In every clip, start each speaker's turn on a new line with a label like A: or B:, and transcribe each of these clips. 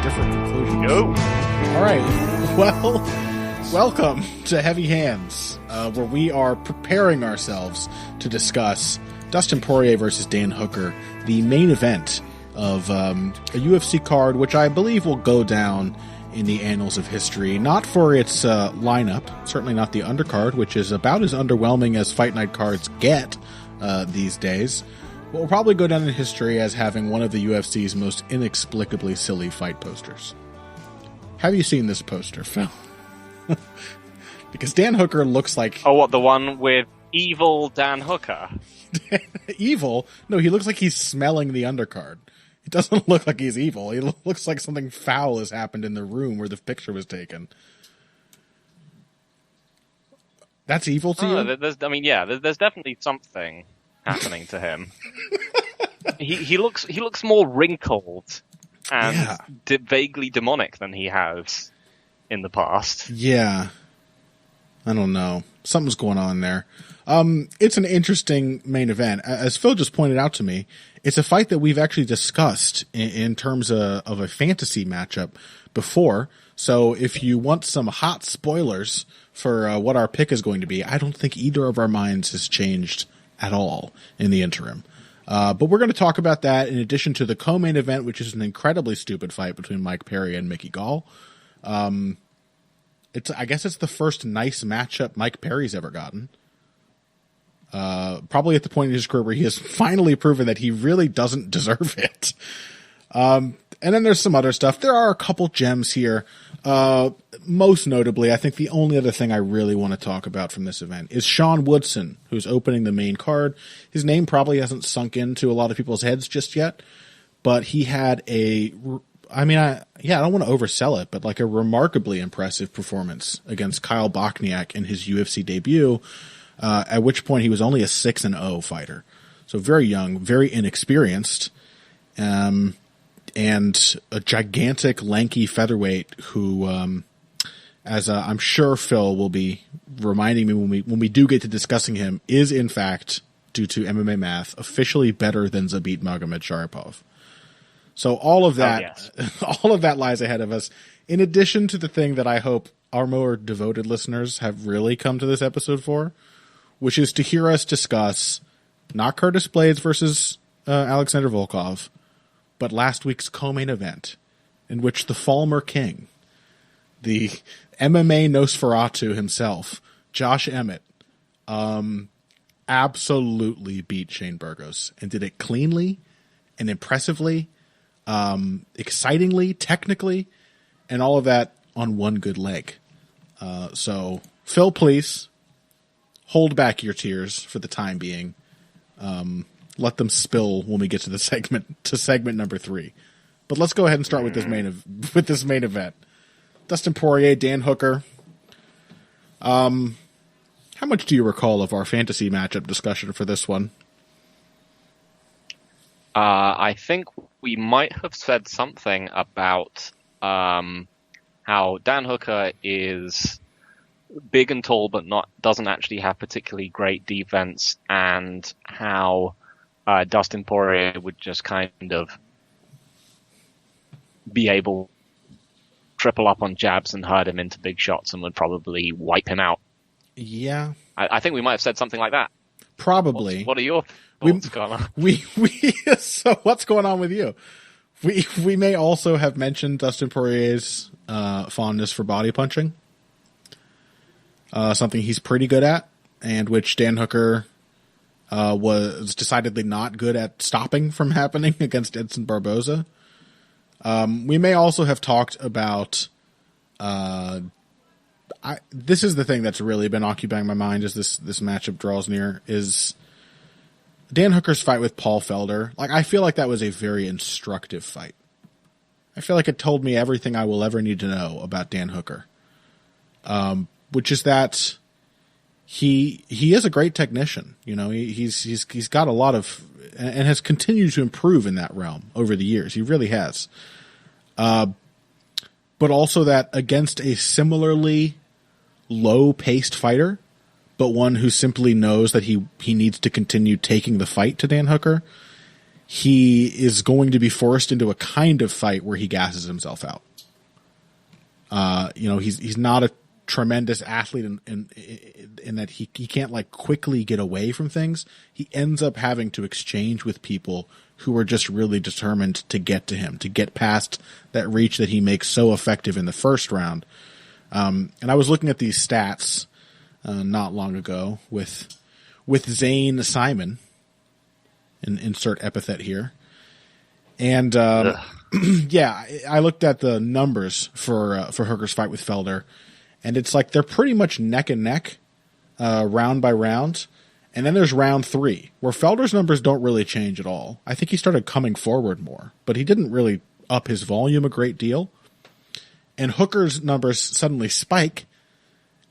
A: different conclusions.
B: Go.
A: All right. Well, welcome to Heavy Hands, where we are preparing ourselves to discuss Dustin Poirier versus Dan Hooker, the main event of a UFC card, which I believe will go down in the annals of history, not for its lineup, certainly not the undercard, which is about as underwhelming as Fight Night cards get these days, but will probably go down in history as having one of the UFC's most inexplicably silly fight posters. Have you seen this poster, Phil? Because Dan Hooker looks like...
B: Oh, what, the one with evil Dan Hooker?
A: Evil? No, he looks like he's smelling the undercard. It doesn't look like he's evil. He looks like something foul has happened in the room where the picture was taken. That's evil to you?
B: There's definitely something happening to him. he looks more wrinkled and vaguely demonic than he has in the past.
A: Yeah. I don't know. Something's going on there. It's an interesting main event. As Phil just pointed out to me, it's a fight that we've actually discussed in terms of a fantasy matchup before. So if you want some hot spoilers for what our pick is going to be, I don't think either of our minds has changed at all in the interim. But we're going to talk about that in addition to the co-main event, which is an incredibly stupid fight between Mike Perry and Mickey Gall. I guess it's the first nice matchup Mike Perry's ever gotten. Probably at the point in his career where he has finally proven that he really doesn't deserve it. And then there's some other stuff. There are a couple gems here. Most notably, I think the only other thing I really want to talk about from this event is Sean Woodson, who's opening the main card. His name probably hasn't sunk into a lot of people's heads just yet, but he had I don't want to oversell it, but like a remarkably impressive performance against Kyle Bochniak in his UFC debut, at which point he was only a 6-0 fighter. So very young, very inexperienced, and a gigantic, lanky featherweight who, as I'm sure Phil will be reminding me when we do get to discussing him, is in fact, due to MMA math, officially better than Zabit Magomedsharipov. So all of that, all of that lies ahead of us. In addition to the thing that I hope our more devoted listeners have really come to this episode for, which is to hear us discuss not Curtis Blades versus Alexander Volkov, but last week's co-main event, in which the Falmer King, the MMA Nosferatu himself, Josh Emmett, absolutely beat Shane Burgos and did it cleanly and impressively, excitingly, technically, and all of that on one good leg. So, Phil, please hold back your tears for the time being. Let them spill when we get to segment number 3. But let's go ahead and start with this main event. Dustin Poirier, Dan Hooker. How much do you recall of our fantasy matchup discussion for this one?
B: I think we might have said something about how Dan Hooker is big and tall, but doesn't actually have particularly great defense, and how Dustin Poirier would just kind of be able to triple up on jabs and herd him into big shots and would probably wipe him out.
A: Yeah.
B: I think we might have said something like that.
A: Probably.
B: What are your thoughts going on?
A: So what's going on with you? We may also have mentioned Dustin Poirier's fondness for body punching. Something he's pretty good at, and which Dan Hooker was decidedly not good at stopping from happening against Edson Barboza. We may also have talked about this is the thing that's really been occupying my mind as this matchup draws near, is Dan Hooker's fight with Paul Felder. Like, I feel like that was a very instructive fight. I feel like it told me everything I will ever need to know about Dan Hooker. Which is that he is a great technician. You know, he's got a lot of, and has continued to improve in that realm over the years. He really has. But also that against a similarly low-paced fighter, but one who simply knows that he needs to continue taking the fight to Dan Hooker, he is going to be forced into a kind of fight where he gasses himself out. He's not a tremendous athlete in that he can't like quickly get away from things. He ends up having to exchange with people who are just really determined to get to him, to get past that reach that he makes so effective in the first round. And I was looking at these stats not long ago with Zane Simon, and insert epithet here. And yeah, I looked at the numbers for Hooker's fight with Felder, and it's like they're pretty much neck and neck, round by round. And then there's round 3, where Felder's numbers don't really change at all. I think he started coming forward more, but he didn't really up his volume a great deal. And Hooker's numbers suddenly spike,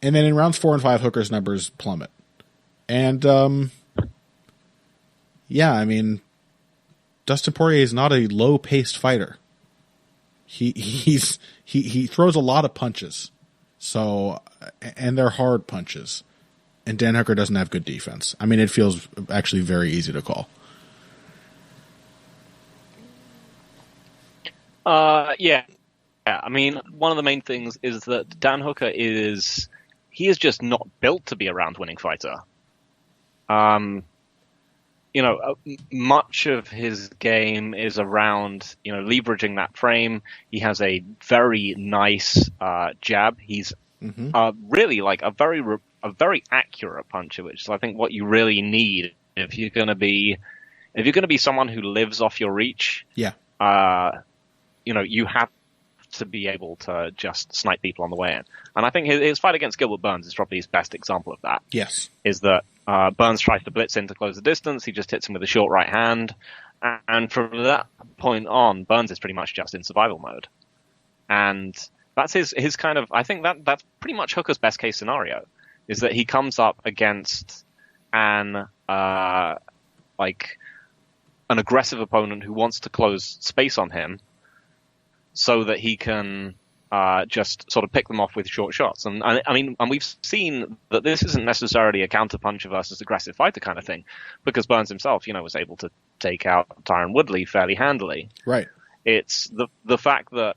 A: and then in rounds 4 and 5, Hooker's numbers plummet. And yeah, I mean, Dustin Poirier is not a low-paced fighter. He throws a lot of punches, so, and they're hard punches. And Dan Hooker doesn't have good defense. I mean, it feels actually very easy to call.
B: Yeah. I mean, one of the main things is that Dan Hooker is just not built to be a round-winning fighter. Much of his game is around, leveraging that frame. He has a very nice jab. He's really like a very accurate puncher, which is, I think, what you really need if you're going to be someone who lives off your reach.
A: Yeah.
B: You have to be able to just snipe people on the way in. And I think his fight against Gilbert Burns is probably his best example of that.
A: Yes.
B: Is that Burns tries to blitz in to close the distance. He just hits him with a short right hand. And from that point on, Burns is pretty much just in survival mode. And that's his kind of, I think that's pretty much Hooker's best case scenario, is that he comes up against an aggressive opponent who wants to close space on him so that he can just sort of pick them off with short shots. And we've seen that this isn't necessarily a counter-puncher versus aggressive fighter kind of thing, because Burns himself, was able to take out Tyron Woodley fairly handily.
A: Right.
B: It's the fact that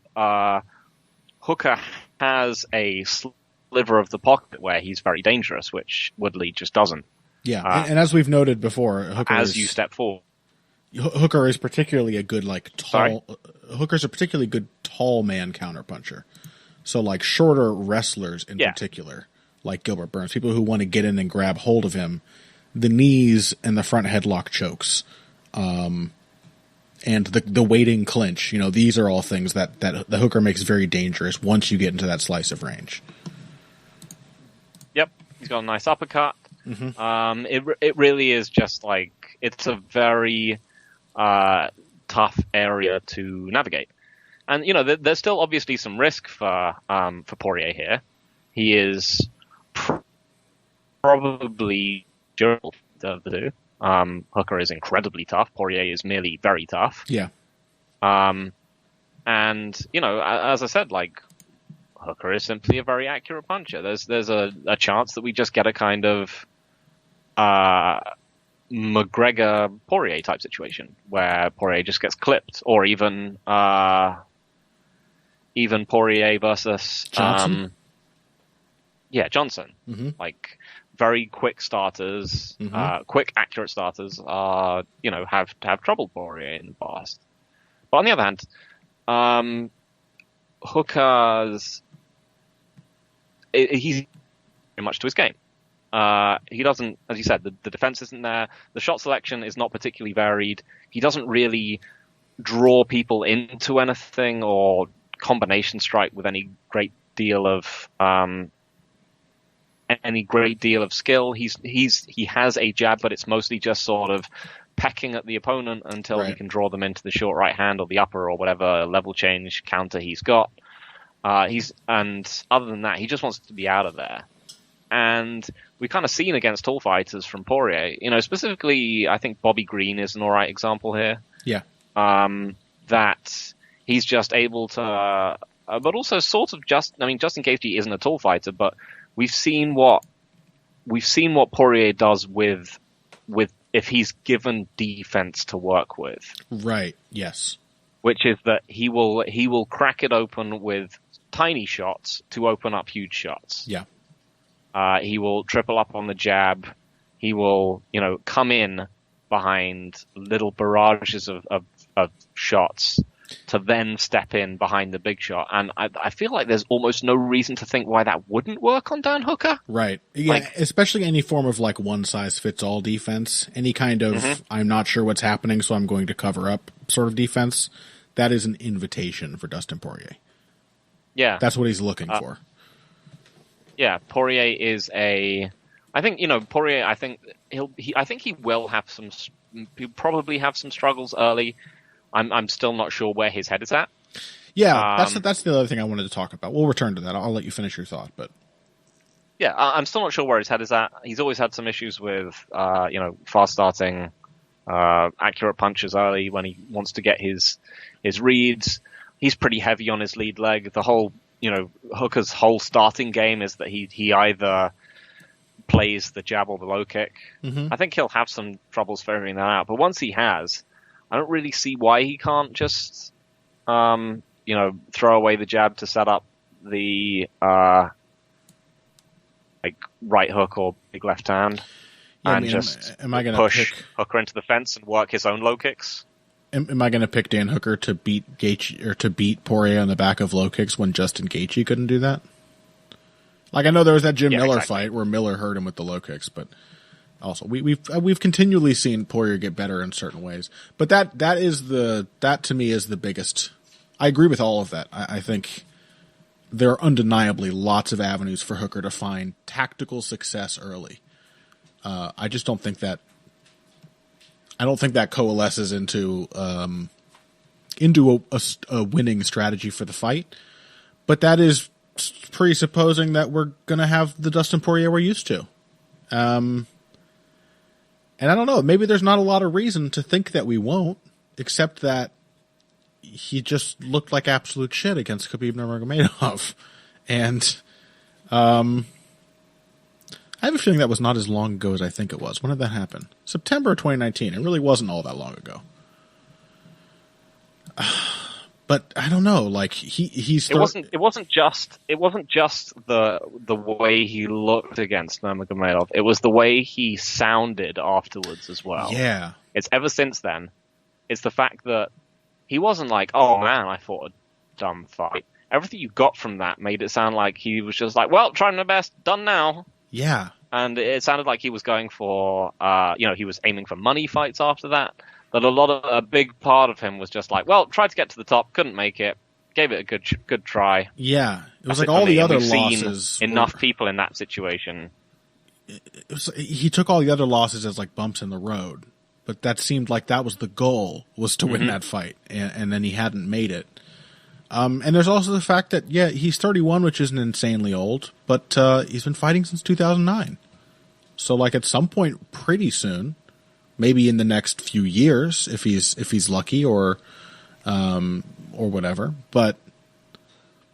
B: Hooker has a sliver of the pocket where he's very dangerous, which Woodley just doesn't.
A: Yeah, and as we've noted before,
B: you step forward,
A: Hooker is particularly a good tall.
B: Sorry?
A: Hooker's a particularly good tall man counterpuncher. So shorter wrestlers in particular, like Gilbert Burns, people who want to get in and grab hold of him, the knees and the front headlock chokes, and the waiting clinch. These are all things that the Hooker makes very dangerous once you get into that slice of range.
B: Yep, he's got a nice uppercut.
A: Mm-hmm.
B: It really is just it's a very tough area to navigate. And, there's still obviously some risk for Poirier here. He is probably durable of the two. Hooker is incredibly tough. Poirier is merely very tough.
A: Yeah.
B: And, as I said, Hooker is simply a very accurate puncher. There's a chance that we just get a kind of McGregor-Poirier type situation where Poirier just gets clipped, or even Poirier versus
A: Johnson.
B: Johnson.
A: Mm-hmm.
B: Very quick starters, quick accurate starters are have troubled Poirier in the past. But on the other hand, Hooker's he's very much to his game. He doesn't, as you said, the defense isn't there. The shot selection is not particularly varied. He doesn't really draw people into anything or combination strike with any great deal of skill. He has a jab, but it's mostly just sort of pecking at the opponent until he can draw them into the short right hand or the upper or whatever level change counter he's got. And other than that, he just wants to be out of there. And we've kind of seen against tall fighters from Poirier, specifically, I think Bobby Green is an all right example here.
A: Yeah.
B: That he's just able to, but also sort of Justin Gaethje isn't a tall fighter, but we've seen what Poirier does with if he's given defense to work with.
A: Right. Yes.
B: Which is that he will crack it open with tiny shots to open up huge shots.
A: Yeah.
B: He will triple up on the jab. He will, come in behind little barrages of shots to then step in behind the big shot. And I feel like there's almost no reason to think why that wouldn't work on Dan Hooker.
A: Right. Yeah, especially any form of like one-size-fits-all defense. Any kind of, I'm not sure what's happening, so I'm going to cover up sort of defense. That is an invitation for Dustin Poirier.
B: Yeah.
A: That's what he's looking for.
B: Yeah, Poirier is Poirier, I think he will have he'll probably have some struggles early. I'm still not sure where his head is at.
A: Yeah, that's the other thing I wanted to talk about. We'll return to that. I'll let you finish your thought, but
B: yeah, I'm still not sure where his head is at. He's always had some issues with fast starting, accurate punches early when he wants to get his reads. He's pretty heavy on his lead leg. The whole Hooker's whole starting game is that he either plays the jab or the low kick. I think he'll have some troubles figuring that out, but once he has, I don't really see why he can't just, throw away the jab to set up the, right hook or big left hand, and
A: am I gonna
B: push Hooker into the fence and work his own low kicks.
A: Am I going to pick Dan Hooker to beat Gaethje or to beat Poirier on the back of low kicks when Justin Gaethje couldn't do that? Like, I know there was that Jim Miller fight where Miller hurt him with the low kicks, but also we've continually seen Poirier get better in certain ways. But that to me is the biggest. I agree with all of that. I think there are undeniably lots of avenues for Hooker to find tactical success early. I just don't think that. I don't think that coalesces into a winning strategy for the fight. But that is presupposing that we're going to have the Dustin Poirier we're used to. And I don't know, maybe there's not a lot of reason to think that we won't, except that he just looked like absolute shit against Khabib Nurmagomedov. And I have a feeling that was not as long ago as I think it was. When did that happen? September 2019. It really wasn't all that long ago. But I don't know. Like he's.
B: It wasn't just the way he looked against Nurmagomedov. It was the way he sounded afterwards as well.
A: Yeah.
B: It's ever since then. It's the fact that he wasn't like, oh man, I fought a dumb fight. Everything you got from that made it sound like he was just like, well, trying my best, done now.
A: Yeah.
B: And it sounded like he was going for, he was aiming for money fights after that. But a big part of him was just like, well, tried to get to the top, couldn't make it, gave it a good try.
A: Yeah. It was like all the other losses.
B: Enough people in that situation.
A: He took all the other losses as like bumps in the road. But that seemed like that was the goal, was to win that fight. And then he hadn't made it. And there's also the fact that, yeah, he's 31, which isn't insanely old, but he's been fighting since 2009. So, like, at some point pretty soon, maybe in the next few years, if he's lucky or whatever, but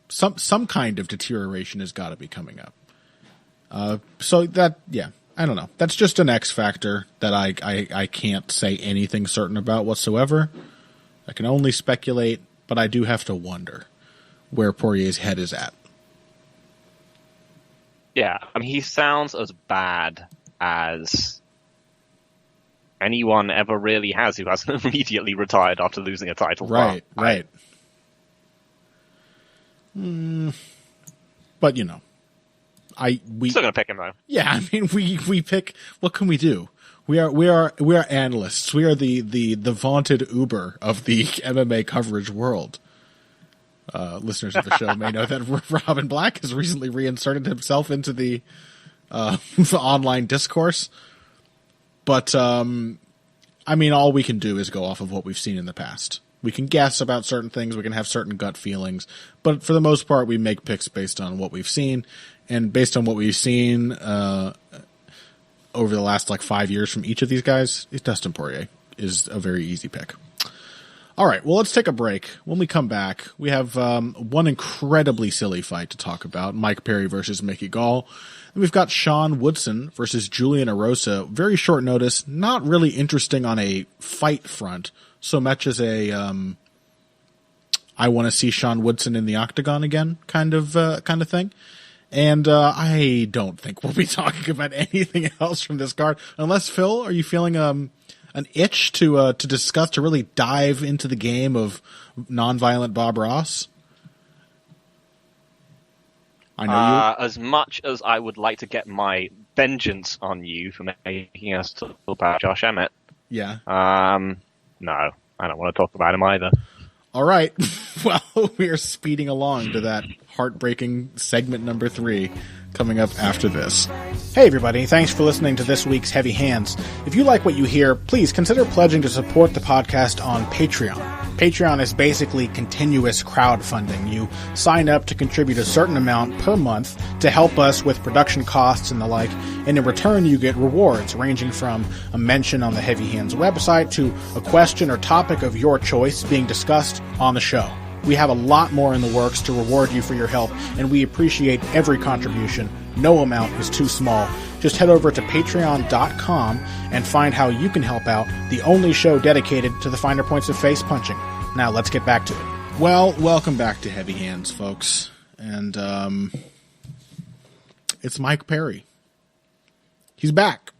A: some kind of deterioration has got to be coming up. So that, yeah, I don't know. That's just an X factor that I can't say anything certain about whatsoever. I can only speculate. But I do have to wonder where Poirier's head is at.
B: Yeah, I mean, he sounds as bad as anyone ever really has who hasn't immediately retired after losing a title.
A: Right. But we
B: still gonna pick him though.
A: Yeah, I mean, we pick. What can we do? We are analysts. We are the vaunted Uber of the MMA coverage world. Listeners of the show may know that Robin Black has recently reinserted himself into the online discourse. But I mean, all we can do is go off of what we've seen in the past. We can guess about certain things. We can have certain gut feelings, but for the most part, we make picks based on what we've seen, and based on what we've seen. Over the last 5 years from each of these guys, Dustin Poirier is a very easy pick. All right, well, let's take a break. When we come back, we have one incredibly silly fight to talk about, Mike Perry versus Mickey Gall. And we've got Sean Woodson versus Julian Erosa. Very short notice, not really interesting on a fight front, so much as a I want to see Sean Woodson in the octagon again kind of thing. And I don't think we'll be talking about anything else from this card. Unless, Phil, are you feeling an itch to discuss, to really dive into the game of nonviolent Bob Ross? I know you.
B: As much as I would like to get my vengeance on you for making us talk about Josh Emmett.
A: Yeah.
B: No, I don't want to talk about him either.
A: All right. Well, we are speeding along to that heartbreaking segment number 3 coming up after this.
C: Hey everybody, thanks for listening to this week's Heavy Hands. If you like what you hear, please consider pledging to support the podcast on Patreon. Patreon is basically continuous crowdfunding. You sign up to contribute a certain amount per month to help us with production costs and the like, and in return you get rewards ranging from a mention on the Heavy Hands website to a question or topic of your choice being discussed on the show. We have a lot more in the works to reward you for your help, and we appreciate every contribution. No amount is too small. Just head over to patreon.com and find how you can help out, the only show dedicated to the finer points of face punching. Now let's get back to it.
A: Well, welcome back to Heavy Hands, folks. And it's Mike Perry. He's back.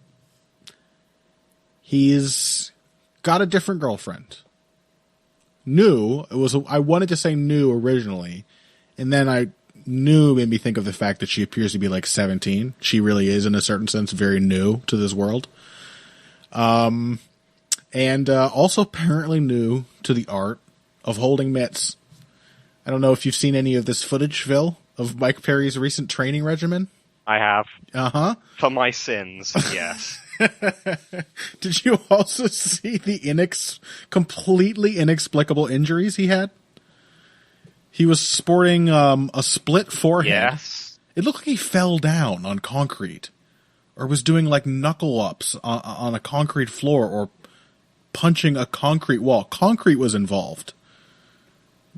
A: He's got a different girlfriend. I wanted to say new originally, and then new made me think of the fact that she appears to be like 17. She really is, in a certain sense, very new to this world. And also apparently new to the art of holding mitts. I don't know if you've seen any of this footage, Phil, of Mike Perry's recent training regimen.
B: I have.
A: Uh-huh.
B: For my sins, yes.
A: Did you also see the completely inexplicable injuries he had? He was sporting a split forehead.
B: Yes.
A: It looked like he fell down on concrete, or was doing like knuckle ups on a concrete floor, or punching a concrete wall. Concrete was involved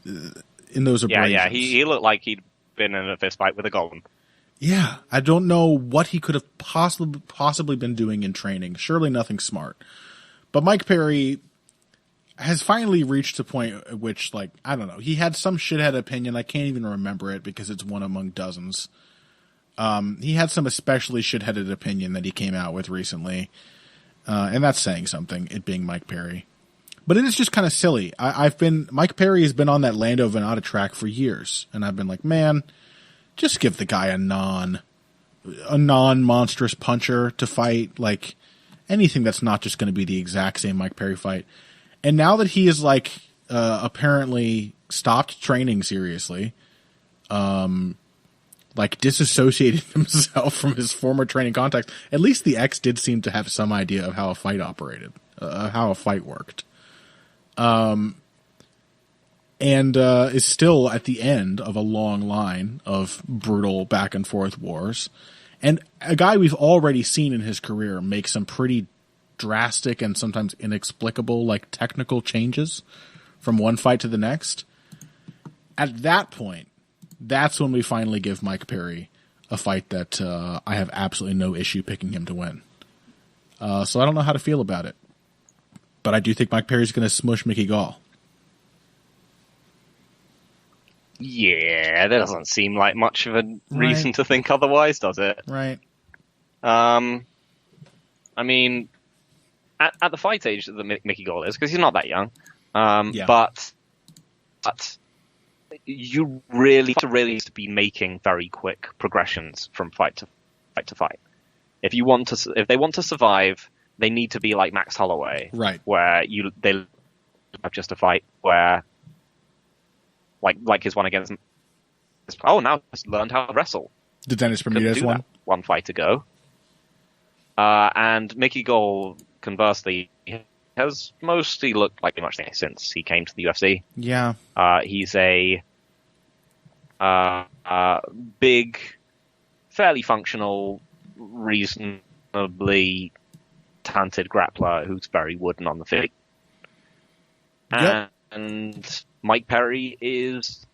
A: in those abrasions.
B: Yeah. He looked like he'd been in a fist fight with a golem.
A: Yeah, I don't know what he could have possibly been doing in training. Surely nothing smart. But Mike Perry has finally reached a point at which, like, I don't know, he had some shithead opinion. I can't even remember it because it's one among dozens. He had some especially shitheaded opinion that he came out with recently. And that's saying something, it being Mike Perry. But it is just kind of silly. Mike Perry has been on that Lando Venata track for years. And I've been like, man, just give the guy a non-monstrous puncher to fight, like anything that's not just going to be the exact same Mike Perry fight. And now that he is like apparently stopped training seriously, like disassociated himself from his former training contacts, at least the X did seem to have some idea of how a fight operated, how a fight worked. And is still at the end of a long line of brutal back and forth wars. And a guy we've already seen in his career make some pretty drastic and sometimes inexplicable, like, technical changes from one fight to the next. At that point, that's when we finally give Mike Perry a fight that I have absolutely no issue picking him to win. So I don't know how to feel about it. But I do think Mike Perry's going to smush Mickey Gall.
B: Yeah, that doesn't seem like much of a reason to think otherwise, does it?
A: Right.
B: I mean, at the fight age that Mickey Gall is, because he's not that young, but you really need to be making very quick progressions from fight to fight. If they want to survive, they need to be like Max Holloway,
A: right?
B: Where they have just a fight where, like his one against. Oh, now he's learned how to wrestle.
A: The Dennis Bermudez one?
B: One fight ago. And Mickey Gall, conversely, has mostly looked like much since he came to the UFC.
A: Yeah.
B: He's a big, fairly functional, reasonably talented grappler who's very wooden on the feet.
A: Yep.
B: and Mike Perry is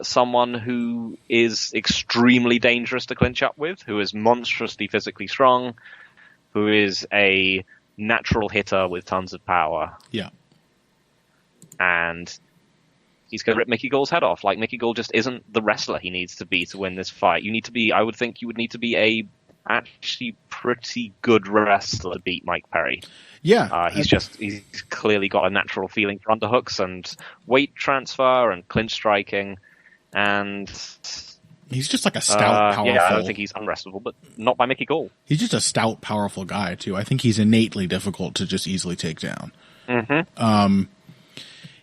B: someone who is extremely dangerous to clinch up with, who is monstrously physically strong, who is a natural hitter with tons of power.
A: Yeah.
B: And he's going to rip Mickey Gall's head off. Like, Mickey Gall just isn't the wrestler he needs to be to win this fight. I would think you would need to be a actually pretty good wrestler to beat Mike Perry.
A: Yeah.
B: He's clearly got a natural feeling for underhooks and weight transfer and clinch striking, and
A: he's just like a stout, powerful.
B: Yeah, I don't think he's unwrestlable, but not by Mickey Gall.
A: He's just a stout, powerful guy too. I think he's innately difficult to just easily take down.
B: Mm-hmm.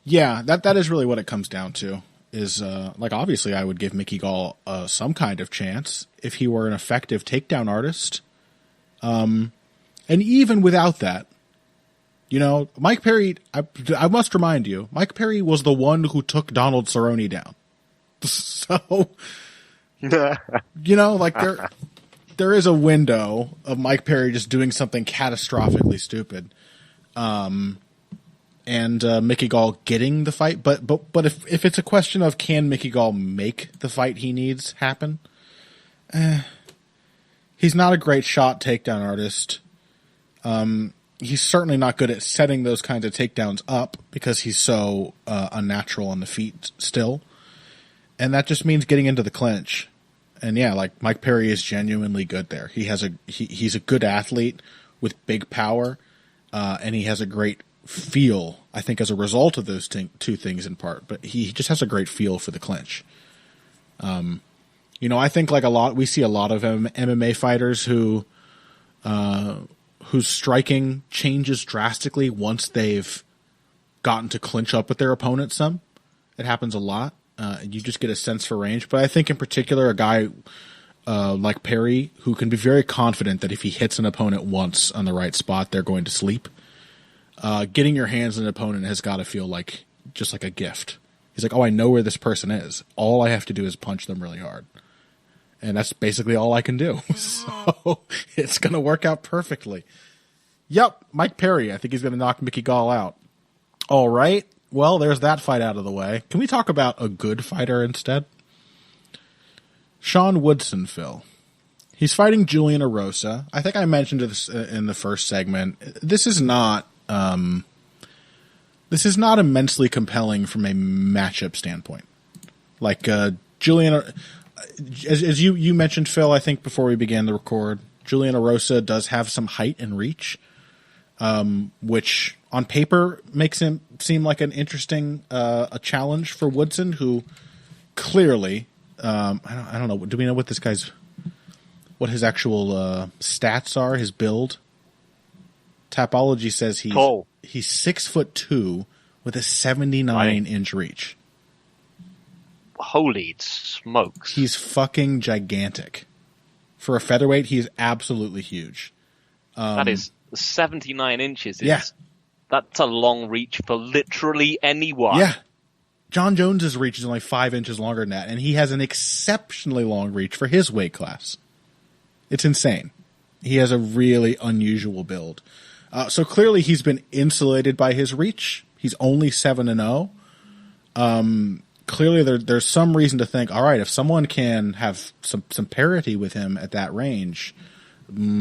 A: Yeah, that is really what it comes down to. Is like, obviously I would give Mickey Gall some kind of chance if he were an effective takedown artist. And even without that, you know, Mike Perry, I must remind you, Mike Perry was the one who took Donald Cerrone down. So, you know, like there is a window of Mike Perry just doing something catastrophically stupid. And Mickey Gall getting the fight, but if it's a question of can Mickey Gall make the fight he needs happen, he's not a great shot takedown artist. He's certainly not good at setting those kinds of takedowns up because he's so unnatural on the feet still, and that just means getting into the clinch. And yeah, like Mike Perry is genuinely good there. He's a good athlete with big power, and he has a great feel, I think, as a result of those two things in part, but he just has a great feel for the clinch. You know, I think like we see a lot of MMA fighters whose striking changes drastically once they've gotten to clinch up with their opponent some. It happens a lot. You just get a sense for range, but I think in particular a guy like Perry, who can be very confident that if he hits an opponent once on the right spot, they're going to sleep. Getting your hands on an opponent has got to feel like just like a gift. He's like, oh, I know where this person is. All I have to do is punch them really hard. And that's basically all I can do. So it's going to work out perfectly. Yep, Mike Perry. I think he's going to knock Mickey Gall out. All right. Well, there's that fight out of the way. Can we talk about a good fighter instead? Sean Woodson, Phil. He's fighting Julian Erosa. I think I mentioned this in the first segment. This is not immensely compelling from a matchup standpoint. Like Julian, as you mentioned, Phil, I think before we began the record, Julian Erosa does have some height and reach, which on paper makes him seem like an interesting a challenge for Woodson, who clearly I don't know. Do we know what what his actual stats are? His build. Tapology says he's 6'2" with a 79-inch reach.
B: Holy smokes!
A: He's fucking gigantic. For a featherweight, he's absolutely huge.
B: That is 79 inches.
A: Yeah.
B: That's a long reach for literally anyone.
A: Yeah. John Jones's reach is only 5 inches longer than that, and he has an exceptionally long reach for his weight class. It's insane. He has a really unusual build. So clearly he's been insulated by his reach. He's only 7-0. Clearly there's some reason to think, all right, if someone can have some parity with him at that range,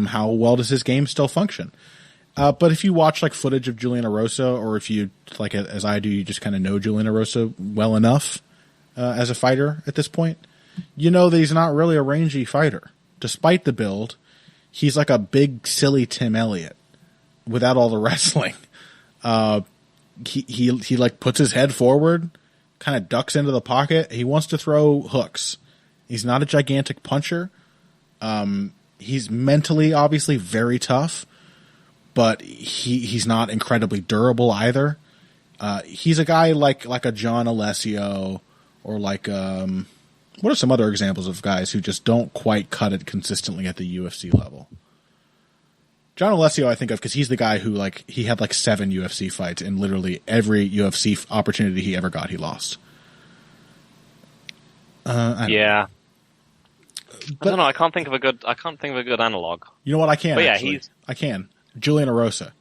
A: how well does his game still function? But if you watch like footage of Julian Erosa, or if you, like as I do, you just kind of know Julian Erosa well enough as a fighter at this point, you know that he's not really a rangy fighter. Despite the build, he's like a big, silly Tim Elliott without all the wrestling. He like puts his head forward, kind of ducks into the pocket. He wants to throw hooks. He's not a gigantic puncher. He's mentally obviously very tough, but he's not incredibly durable either. He's a guy like a John Alessio, or like what are some other examples of guys who just don't quite cut it consistently at the UFC level? John Alessio I think of because he's the guy who he had 7 UFC fights, and literally every UFC opportunity he ever got, he lost.
B: I don't know. I can't think of a good analog.
A: You know what? I can.
B: But yeah,
A: actually. I can. Julian Erosa.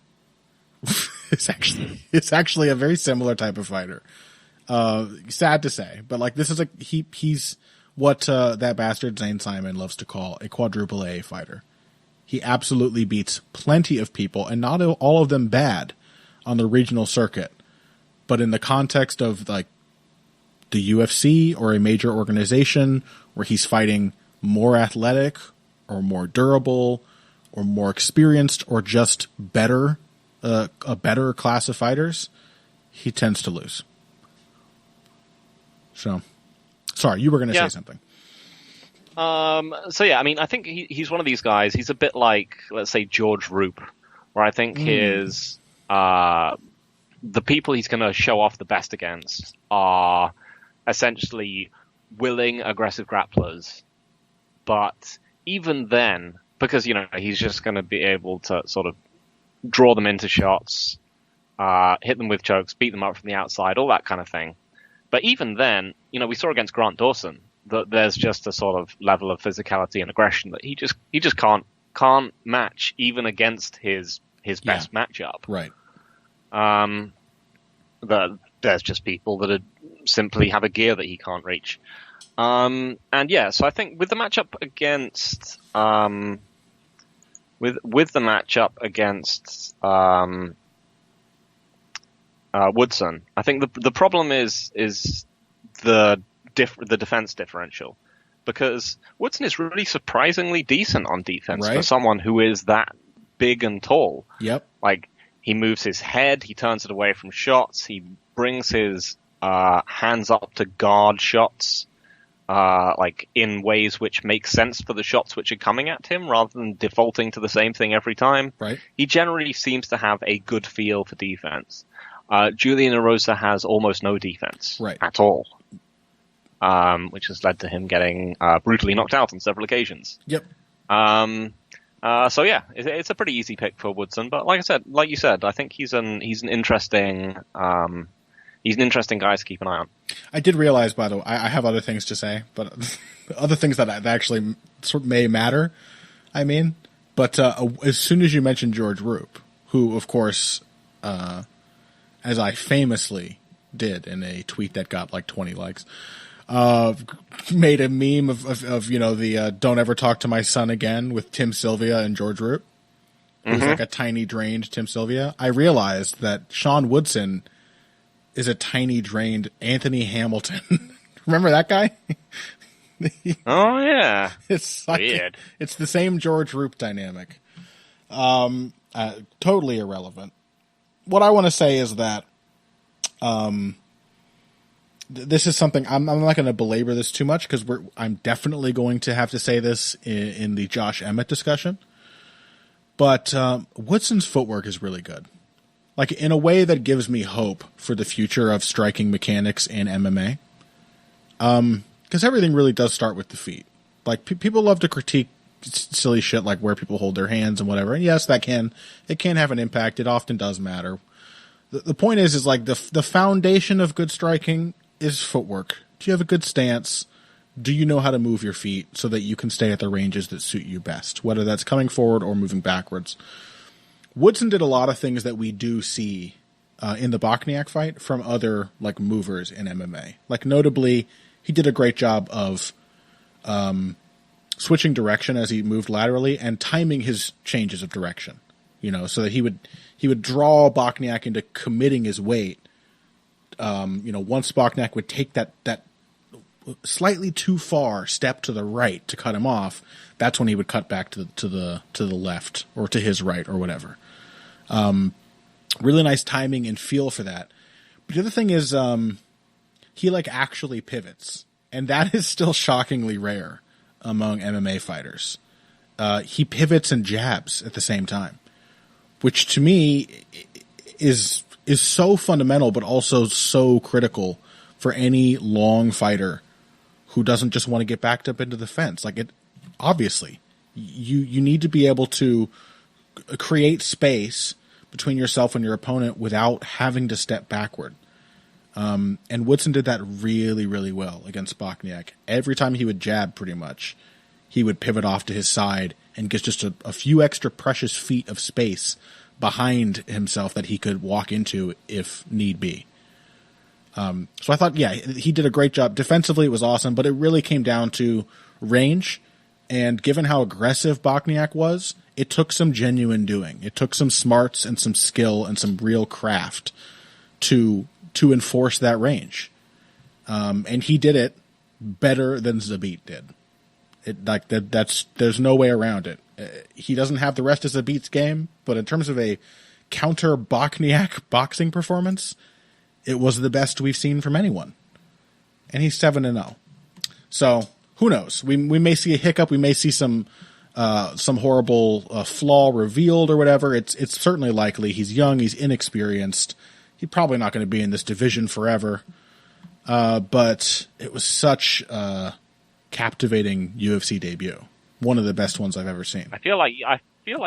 A: is actually a very similar type of fighter. Sad to say, but like this is he's what that bastard Zane Simon loves to call a quadruple A fighter. He absolutely beats plenty of people, and not all of them bad, on the regional circuit. But in the context of like the UFC or a major organization where he's fighting more athletic or more durable or more experienced or just better, a better class of fighters, he tends to lose. So, sorry, you were going to say something.
B: So yeah, I mean, I think he's one of these guys. He's a bit like, let's say, George Roop, where I think his the people he's going to show off the best against are essentially willing, aggressive grapplers. But even then, because he's just going to be able to sort of draw them into shots, hit them with chokes, beat them up from the outside, all that kind of thing. But even then, we saw against Grant Dawson that there's just a sort of level of physicality and aggression that he just can't match even against his best matchup.
A: Right.
B: There's just people that simply have a gear that he can't reach. So I think with the matchup against Woodson, I think the problem is the defense differential, because Woodson is really surprisingly decent on defense for someone who is that big and tall.
A: Yep.
B: Like, he moves his head, he turns it away from shots, he brings his hands up to guard shots, like in ways which make sense for the shots which are coming at him, rather than defaulting to the same thing every time.
A: Right.
B: He generally seems to have a good feel for defense. Julian Erosa has almost no defense at all, which has led to him getting brutally knocked out on several occasions.
A: Yep.
B: It's a pretty easy pick for Woodson, but like you said, I think he's an interesting guy to keep an eye on.
A: I did realize, by the way, I have other things to say, but other things that actually sort of may matter. I mean, but as soon as you mentioned George Roop, who of course, as I famously did in a tweet that got like 20 likes, made a meme of the "Don't ever talk to my son again" with Tim Sylvia and George Roop. It was like a tiny drained Tim Sylvia. I realized that Sean Woodson is a tiny drained Anthony Hamilton. Remember that guy?
B: Oh yeah,
A: it's like,
B: weird.
A: It's the same George Roop dynamic. Totally irrelevant. What I want to say is that this is something I'm not going to belabor this too much, because I'm definitely going to have to say this in the Josh Emmett discussion. But Woodson's footwork is really good, like in a way that gives me hope for the future of striking mechanics in MMA. Because everything really does start with the feet. Like people love to critique silly shit like where people hold their hands and whatever. And yes, it can have an impact. It often does matter. The point is like the foundation of good striking is footwork. Do you have a good stance? Do you know how to move your feet so that you can stay at the ranges that suit you best, whether that's coming forward or moving backwards? Woodson did a lot of things that we do see in the Bochniak fight from other like movers in MMA. Like notably, he did a great job of switching direction as he moved laterally and timing his changes of direction, so that he would draw Bochniak into committing his weight. Once Bochniak would take that slightly too far step to the right to cut him off, that's when he would cut back to the left or to his right or whatever. Really nice timing and feel for that. But the other thing is, he like actually pivots, and that is still shockingly rare among MMA fighters. He pivots and jabs at the same time, which to me is so fundamental, but also so critical for any long fighter who doesn't just want to get backed up into the fence. Like obviously, you need to be able to create space between yourself and your opponent without having to step backward. And Woodson did that really, really well against Bochniak. Every time he would jab, pretty much, he would pivot off to his side and get just a few extra precious feet of space behind himself that he could walk into if need be. So I thought, yeah, he did a great job. Defensively, it was awesome, but it really came down to range. And given how aggressive Bochniak was, it took some genuine doing. It took some smarts and some skill and some real craft to enforce that range. And he did it better than Zabit did. There's no way around it. He doesn't have the rest of Zabit's game, but in terms of a counter Bochniak boxing performance, it was the best we've seen from anyone. And he's 7-0. So who knows? We may see a hiccup. We may see some horrible flaw revealed or whatever. It's certainly likely. He's young. He's inexperienced. He's probably not going to be in this division forever. But it was such a captivating UFC debut. One of the best ones I've ever seen.
B: I feel like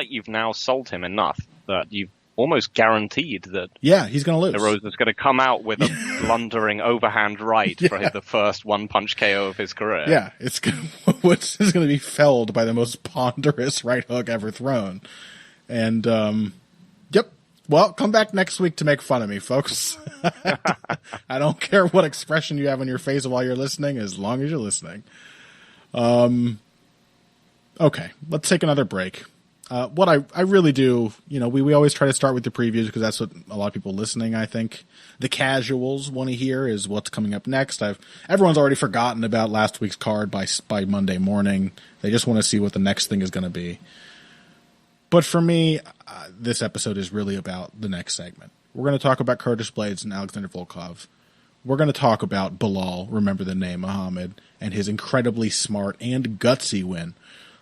B: you've now sold him enough that you've almost guaranteed that.
A: Yeah, he's going to lose.
B: DeRosa is going to come out with a blundering overhand right for the first one-punch KO of his career.
A: Yeah, it's going to be felled by the most ponderous right hook ever thrown. And, yep. Well, come back next week to make fun of me, folks. I don't care what expression you have on your face while you're listening, as long as you're listening. Okay, let's take another break. What I really do, we always try to start with the previews because that's what a lot of people listening, I think, the casuals want to hear is what's coming up next. Everyone's already forgotten about last week's card by Monday morning. They just want to see what the next thing is going to be. But for me, this episode is really about the next segment. We're going to talk about Curtis Blades and Alexander Volkov. We're going to talk about Bilal, remember the name, Muhammad, and his incredibly smart and gutsy win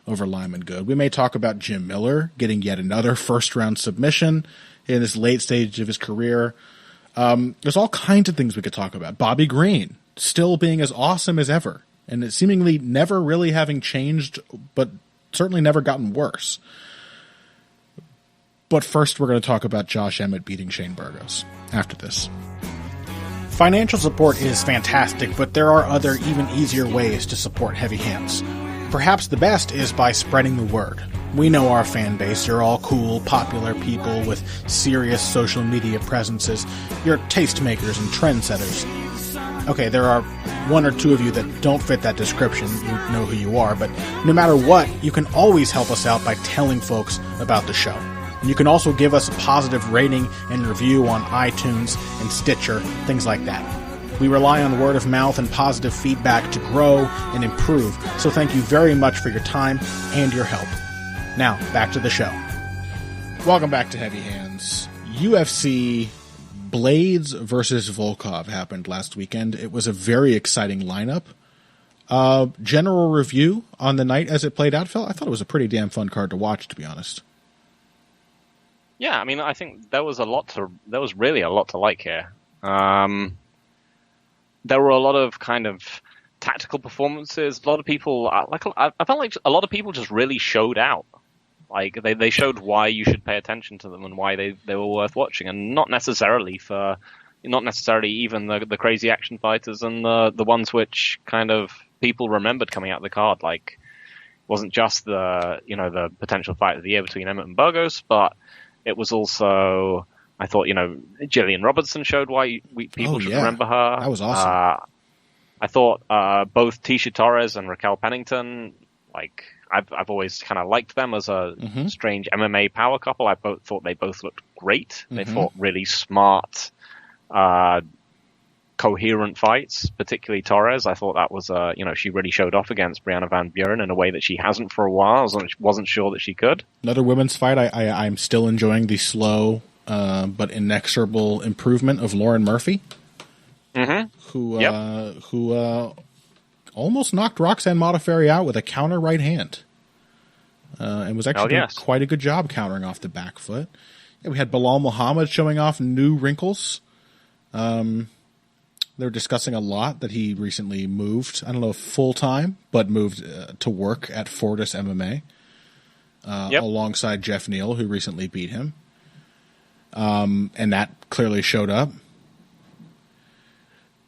A: over Lyman Good. We may talk about Jim Miller getting yet another first-round submission in this late stage of his career. There's all kinds of things we could talk about. Bobby Green still being as awesome as ever, and it seemingly never really having changed, but certainly never gotten worse. But first, we're going to talk about Josh Emmett beating Shane Burgos after this.
C: Financial support is fantastic, but there are other, even easier ways to support Heavy Hands. Perhaps the best is by spreading the word. We know our fan base. You're all cool, popular people with serious social media presences. You're tastemakers and trendsetters. Okay, there are one or two of you that don't fit that description. You know who you are, but no matter what, you can always help us out by telling folks about the show. And you can also give us a positive rating and review on iTunes and Stitcher, things like that. We rely on word of mouth and positive feedback to grow and improve, so thank you very much for your time and your help. Now, back to the show.
A: Welcome back to Heavy Hands. UFC Blades versus Volkov happened last weekend. It was a very exciting lineup. General review on the night as it played out, Phil? I thought it was a pretty damn fun card to watch, to be honest.
B: Yeah, I mean, I think there was really a lot to like here. There were a lot of kind of tactical performances. A lot of people, I felt like a lot of people just really showed out. Like they showed why you should pay attention to them and why they were worth watching, and not necessarily even the crazy action fighters and the ones which kind of people remembered coming out of the card. Like it wasn't just the potential fight of the year between Emmett and Burgos, but it was also, I thought, Jillian Robertson showed why people should remember her.
A: That was awesome.
B: I thought both Tisha Torres and Raquel Pennington, like I've always kind of liked them as a strange MMA power couple. I thought they both looked great. They fought really smart, coherent fights. Particularly Torres, I thought that was she really showed off against Brianna Van Buren in a way that she hasn't for a while. I wasn't sure that she could.
A: Another women's fight. I'm still enjoying the slow but inexorable improvement of Lauren Murphy, who almost knocked Roxanne Modafferi out with a counter right hand, and was actually doing quite a good job countering off the back foot. Yeah, we had Bilal Muhammad showing off new wrinkles. They're discussing a lot that he recently moved, I don't know if full-time, but moved to work at Fortis MMA alongside Jeff Neal, who recently beat him. And that clearly showed up.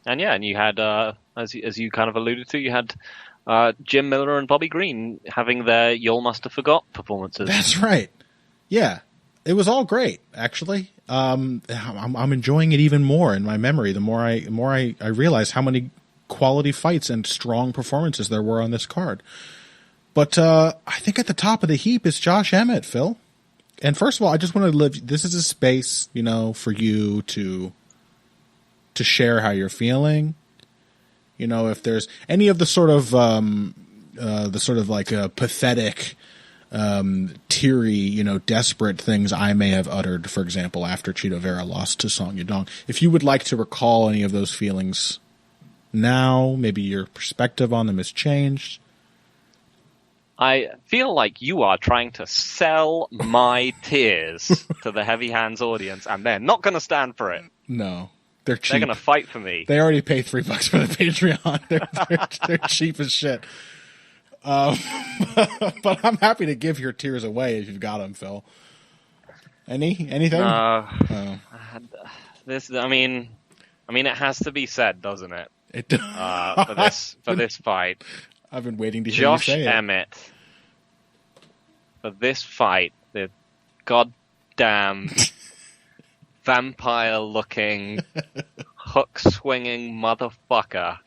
B: And you had, as you kind of alluded to, you had Jim Miller and Bobby Green having their "You'll Must Have Forgot" performances.
A: That's right. Yeah. It was all great, actually. I'm enjoying it even more in my memory. The more I realize how many quality fights and strong performances there were on this card. But I think at the top of the heap is Josh Emmett, Phil. And first of all, I just want to live. This is a space, for you to share how you're feeling. If there's any of the sort of pathetic, teary, desperate things I may have uttered, for example, after Cheeto Vera lost to Song Yudong. If you would like to recall any of those feelings now, maybe your perspective on them has changed.
B: I feel like you are trying to sell my tears to the Heavy Hands audience, and they're not going to stand for it.
A: No, they're cheap.
B: They're going to fight for me.
A: They already pay $3 for the Patreon. They're cheap as shit. But I'm happy to give your tears away if you've got them, Phil. Anything?
B: This, I mean, it has to be said, doesn't it?
A: It does.
B: For this fight.
A: I've been waiting to hear
B: Josh
A: you say
B: Emmett, for this fight, the goddamn vampire-looking, hook-swinging motherfucker,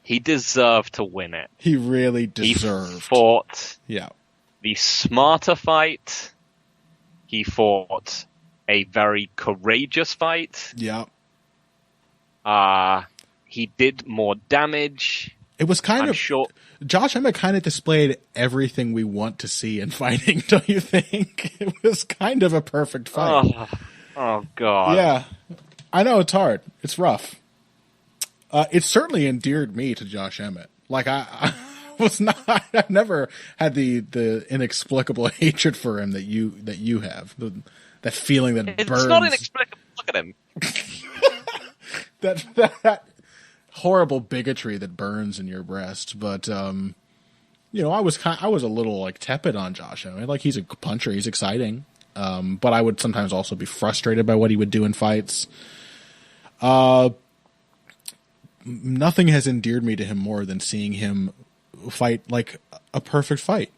B: he deserved to win it.
A: He really deserved.
B: He fought the smarter fight. He fought a very courageous fight.
A: Yeah.
B: He did more damage.
A: It was Josh Emmett kind of displayed everything we want to see in fighting, don't you think? It was kind of a perfect fight.
B: Oh God.
A: Yeah. I know, it's hard. It's rough. It certainly endeared me to Josh Emmett. Like, I I've never had the inexplicable hatred for him that you have. That feeling that burns.
B: It's not inexplicable. Look at him.
A: that horrible bigotry that burns in your breast. But I was a little tepid on Josh Emmett. Like, he's a puncher, he's exciting. But I would sometimes also be frustrated by what he would do in fights. Nothing has endeared me to him more than seeing him fight like a perfect fight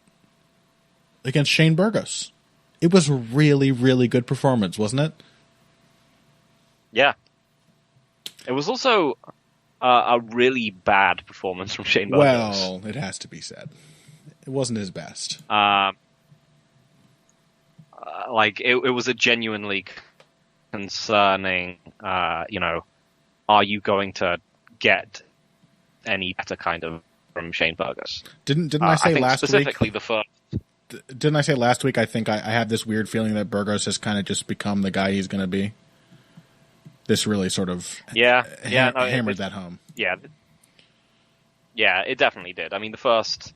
A: against Shane Burgos. It was a really, really good performance, wasn't it?
B: Yeah. It was also a really bad performance from Shane Burgos.
A: Well, it has to be said. It wasn't his best.
B: It was a genuinely concerning, are you going to get any better kind of from Shane Burgos?
A: Didn't I say last
B: specifically
A: week?
B: The first.
A: Didn't I say last week? I think I have this weird feeling that Burgos has kind of just become the guy he's going to be. This really sort of hammered that home.
B: Yeah, it definitely did. I mean, the first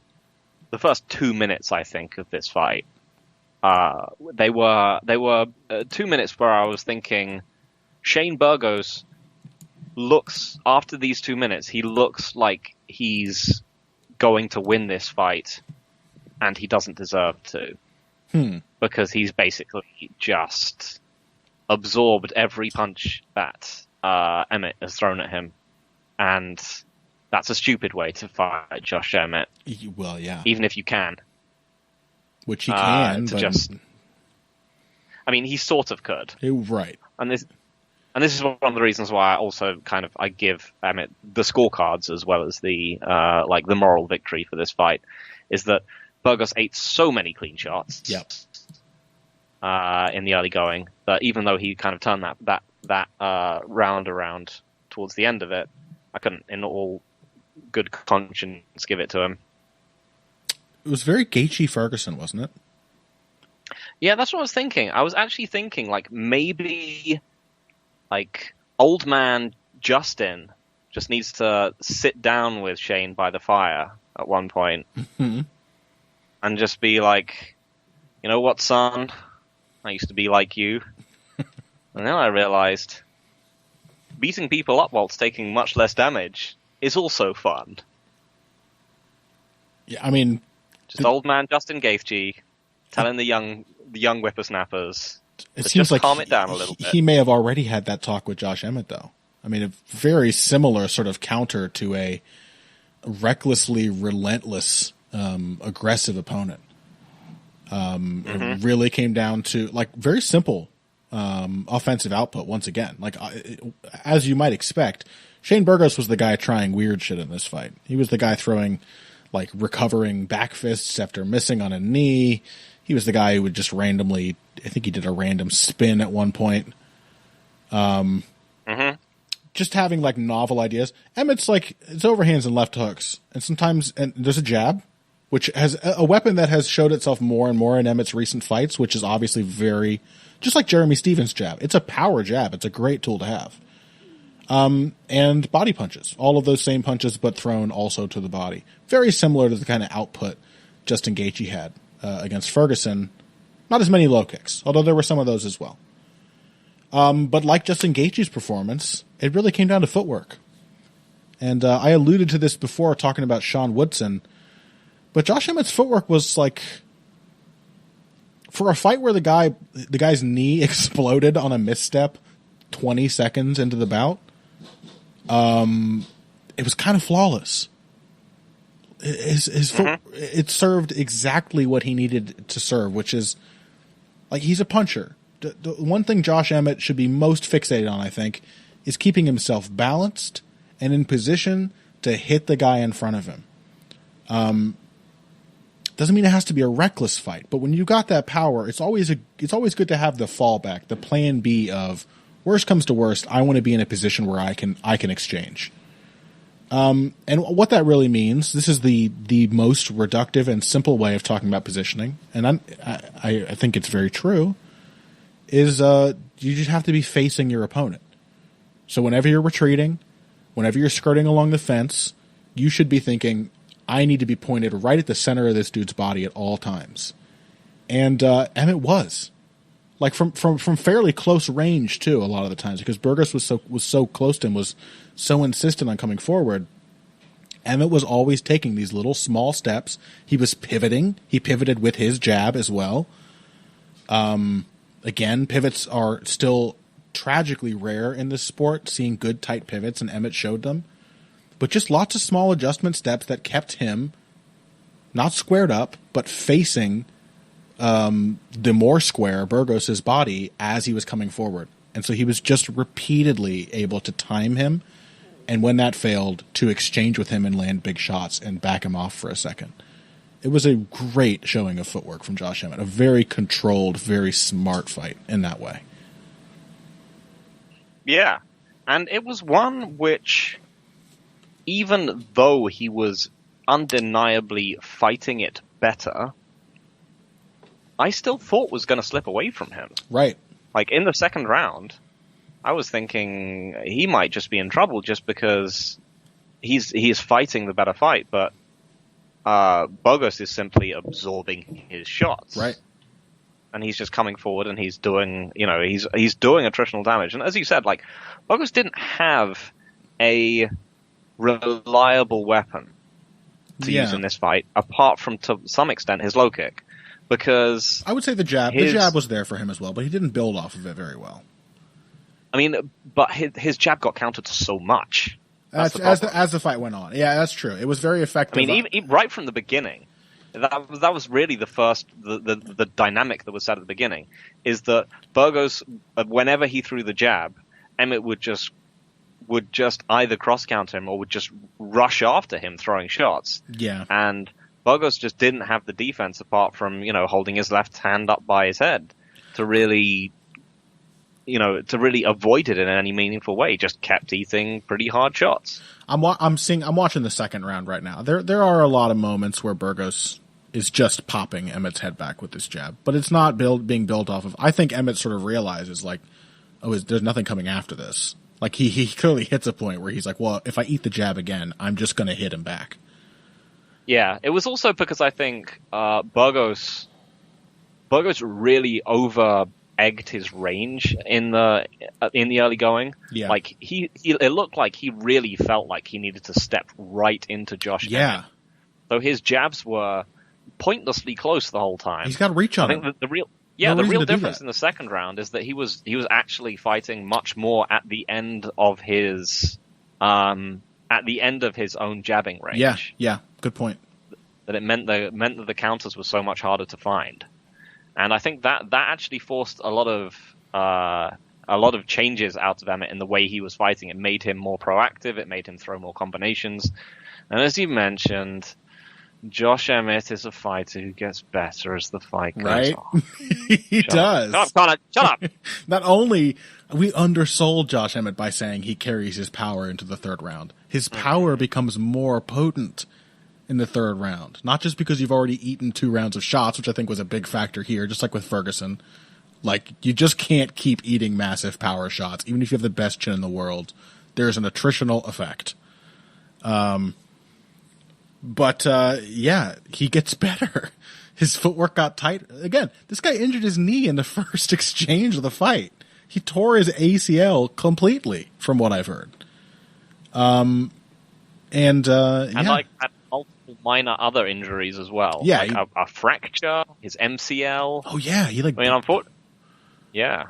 B: 2 minutes, I think, of this fight, they were 2 minutes where I was thinking, Shane Burgos looks, after these 2 minutes, he looks like he's going to win this fight, and he doesn't deserve to. Because he's basically just absorbed every punch that Emmett has thrown at him. And that's a stupid way to fight Josh Emmett.
A: Well, yeah.
B: Even if you can.
A: Which he can, but...
B: he sort of could.
A: Right.
B: And this is one of the reasons why I give Emmett the scorecards as well as the moral victory for this fight, is that Burgos ate so many clean shots.
A: Yep.
B: In the early going, that even though he kind of turned that round around towards the end of it, I couldn't, in all good conscience, give it to him.
A: It was very Gaethje Ferguson, wasn't it?
B: Yeah, that's what I was thinking. I was actually thinking, maybe, old man Justin just needs to sit down with Shane by the fire at one point and just be like, you know what, son? I used to be like you. And then I realized beating people up whilst taking much less damage is also fun.
A: Yeah, I mean...
B: Just old man Justin Gaethje telling the young whippersnappers
A: it
B: to
A: seems
B: just
A: like
B: calm it down a little bit.
A: He may have already had that talk with Josh Emmett, though. I mean, a very similar sort of counter to a recklessly relentless, aggressive opponent. It really came down to like very simple offensive output once again. Like as you might expect, Shane Burgos was the guy trying weird shit in this fight. He was the guy throwing like recovering back fists after missing on a knee. He was the guy who would just randomly, I think he did a random spin at one point. Just having like novel ideas. Emmett's like, it's overhands and left hooks. And sometimes, and there's a jab, which has a weapon that has showed itself more and more in Emmett's recent fights, which is obviously very, just like Jeremy Stevens' jab. It's a power jab. It's a great tool to have. And body punches. All of those same punches, but thrown also to the body. Very similar to the kind of output Justin Gaethje had against Ferguson. Not as many low kicks, although there were some of those as well. But like Justin Gaethje's performance, it really came down to footwork. And I alluded to this before talking about Sean Woodson, but Josh Emmett's footwork was like, for a fight where the guy's knee exploded on a misstep 20 seconds into the bout, it was kind of flawless. It served exactly what he needed to serve, which is like he's a puncher. The one thing Josh Emmett should be most fixated on, I think, is keeping himself balanced and in position to hit the guy in front of him. Doesn't mean it has to be a reckless fight, but when you got that power, it's always good to have the fallback, the plan B of worst comes to worst. I want to be in a position where I can exchange. And what that really means, this is the most reductive and simple way of talking about positioning, and I think it's very true. Is you just have to be facing your opponent. So whenever you're retreating, whenever you're skirting along the fence, you should be thinking, I need to be pointed right at the center of this dude's body at all times. And Emmett was. Like from fairly close range too, a lot of the times, because Burgos was so close to him, was so insistent on coming forward. Emmett was always taking these little small steps. He was pivoting. He pivoted with his jab as well. Again, pivots are still tragically rare in this sport, seeing good tight pivots, and Emmett showed them. But just lots of small adjustment steps that kept him not squared up, but facing the more square Burgos' body as he was coming forward. And so he was just repeatedly able to time him, and when that failed, to exchange with him and land big shots and back him off for a second. It was a great showing of footwork from Josh Emmett. A very controlled, very smart fight in that way.
B: Yeah. And it was one which, even though he was undeniably fighting it better, I still thought was going to slip away from him.
A: Right.
B: Like, in the second round, I was thinking he might just be in trouble just because he's fighting the better fight, but Burgos is simply absorbing his shots.
A: Right.
B: And he's just coming forward and he's doing, he's doing attritional damage. And as you said, like, Burgos didn't have a reliable weapon to use in this fight, apart from, to some extent, his low kick. Because
A: I would say the jab was there for him as well, but he didn't build off of it very well.
B: I mean, but his jab got countered so much.
A: As the fight went on. Yeah, that's true. It was very effective.
B: I mean, even right from the beginning, that was really the first, the dynamic that was set at the beginning, is that Burgos, whenever he threw the jab, Emmett would just either cross counter him or would just rush after him throwing shots.
A: Yeah.
B: And Burgos just didn't have the defense apart from, holding his left hand up by his head to really avoid it in any meaningful way. He just kept eating pretty hard shots.
A: I'm watching the second round right now. There are a lot of moments where Burgos is just popping Emmett's head back with this jab, but it's not being built off of. I think Emmett sort of realizes like, there's nothing coming after this. Like he clearly hits a point where he's like, well, if I eat the jab again, I'm just going to hit him back.
B: Yeah, it was also because I think Burgos really over-egged his range in the early going.
A: Yeah.
B: Like it looked like he really felt like he needed to step right into Josh.
A: Yeah.
B: Emmett. So his jabs were pointlessly close the whole time.
A: He's got reach on him.
B: I think the real difference in the second round is that he was actually fighting much more at the end of his own jabbing range.
A: Yeah, good point.
B: That it meant that the counters were so much harder to find. And I think that actually forced a lot of changes out of Emmett in the way he was fighting. It made him more proactive. It made him throw more combinations. And as you mentioned, Josh Emmett is a fighter who gets better as the fight goes on.
A: He does.
B: Shut up.
A: Not only we undersold Josh Emmett by saying he carries his power into the third round. His power becomes more potent in the third round. Not just because you've already eaten 2 rounds of shots, which I think was a big factor here, just like with Ferguson. Like, you just can't keep eating massive power shots. Even if you have the best chin in the world, there's an attritional effect. But he gets better. His footwork got tight. Again, this guy injured his knee in the first exchange of the fight. He tore his ACL completely, from what I've heard.
B: And like had multiple minor other injuries as well.
A: Yeah,
B: like a fracture, his MCL.
A: Oh yeah,
B: yeah.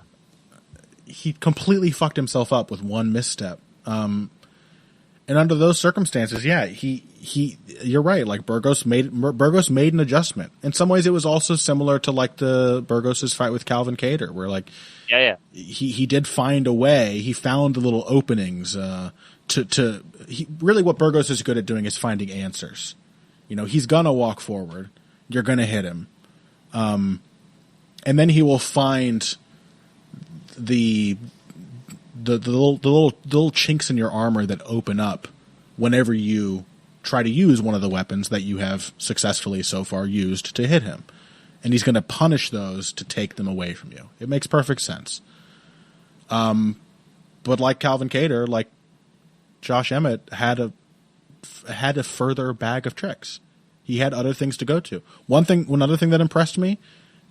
A: He completely fucked himself up with one misstep. And under those circumstances, you're right. Like Burgos made an adjustment. In some ways, it was also similar to like the Burgos's fight with Calvin Kattar, where like, he did find a way. He found the little openings, really what Burgos is good at doing is finding answers. You know, he's gonna walk forward. You're gonna hit him. And then he will find the little chinks in your armor that open up whenever you try to use one of the weapons that you have successfully so far used to hit him. And he's going to punish those to take them away from you. It makes perfect sense. But like Calvin Kattar, like Josh Emmett had a further bag of tricks. He had other things to go to. One other thing that impressed me,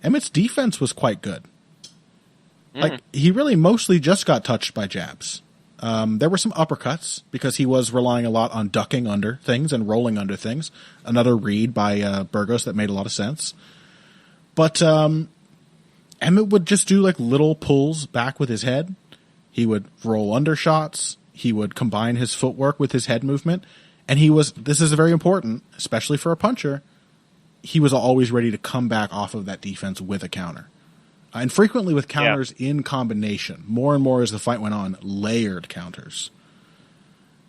A: Emmett's defense was quite good. Like, he really mostly just got touched by jabs. There were some uppercuts because he was relying a lot on ducking under things and rolling under things. Another read by Burgos that made a lot of sense. But Emmett would just do like little pulls back with his head. He would roll under shots. He would combine his footwork with his head movement. And this is very important, especially for a puncher, he was always ready to come back off of that defense with a counter. And frequently with counters in combination. More and more as the fight went on, layered counters.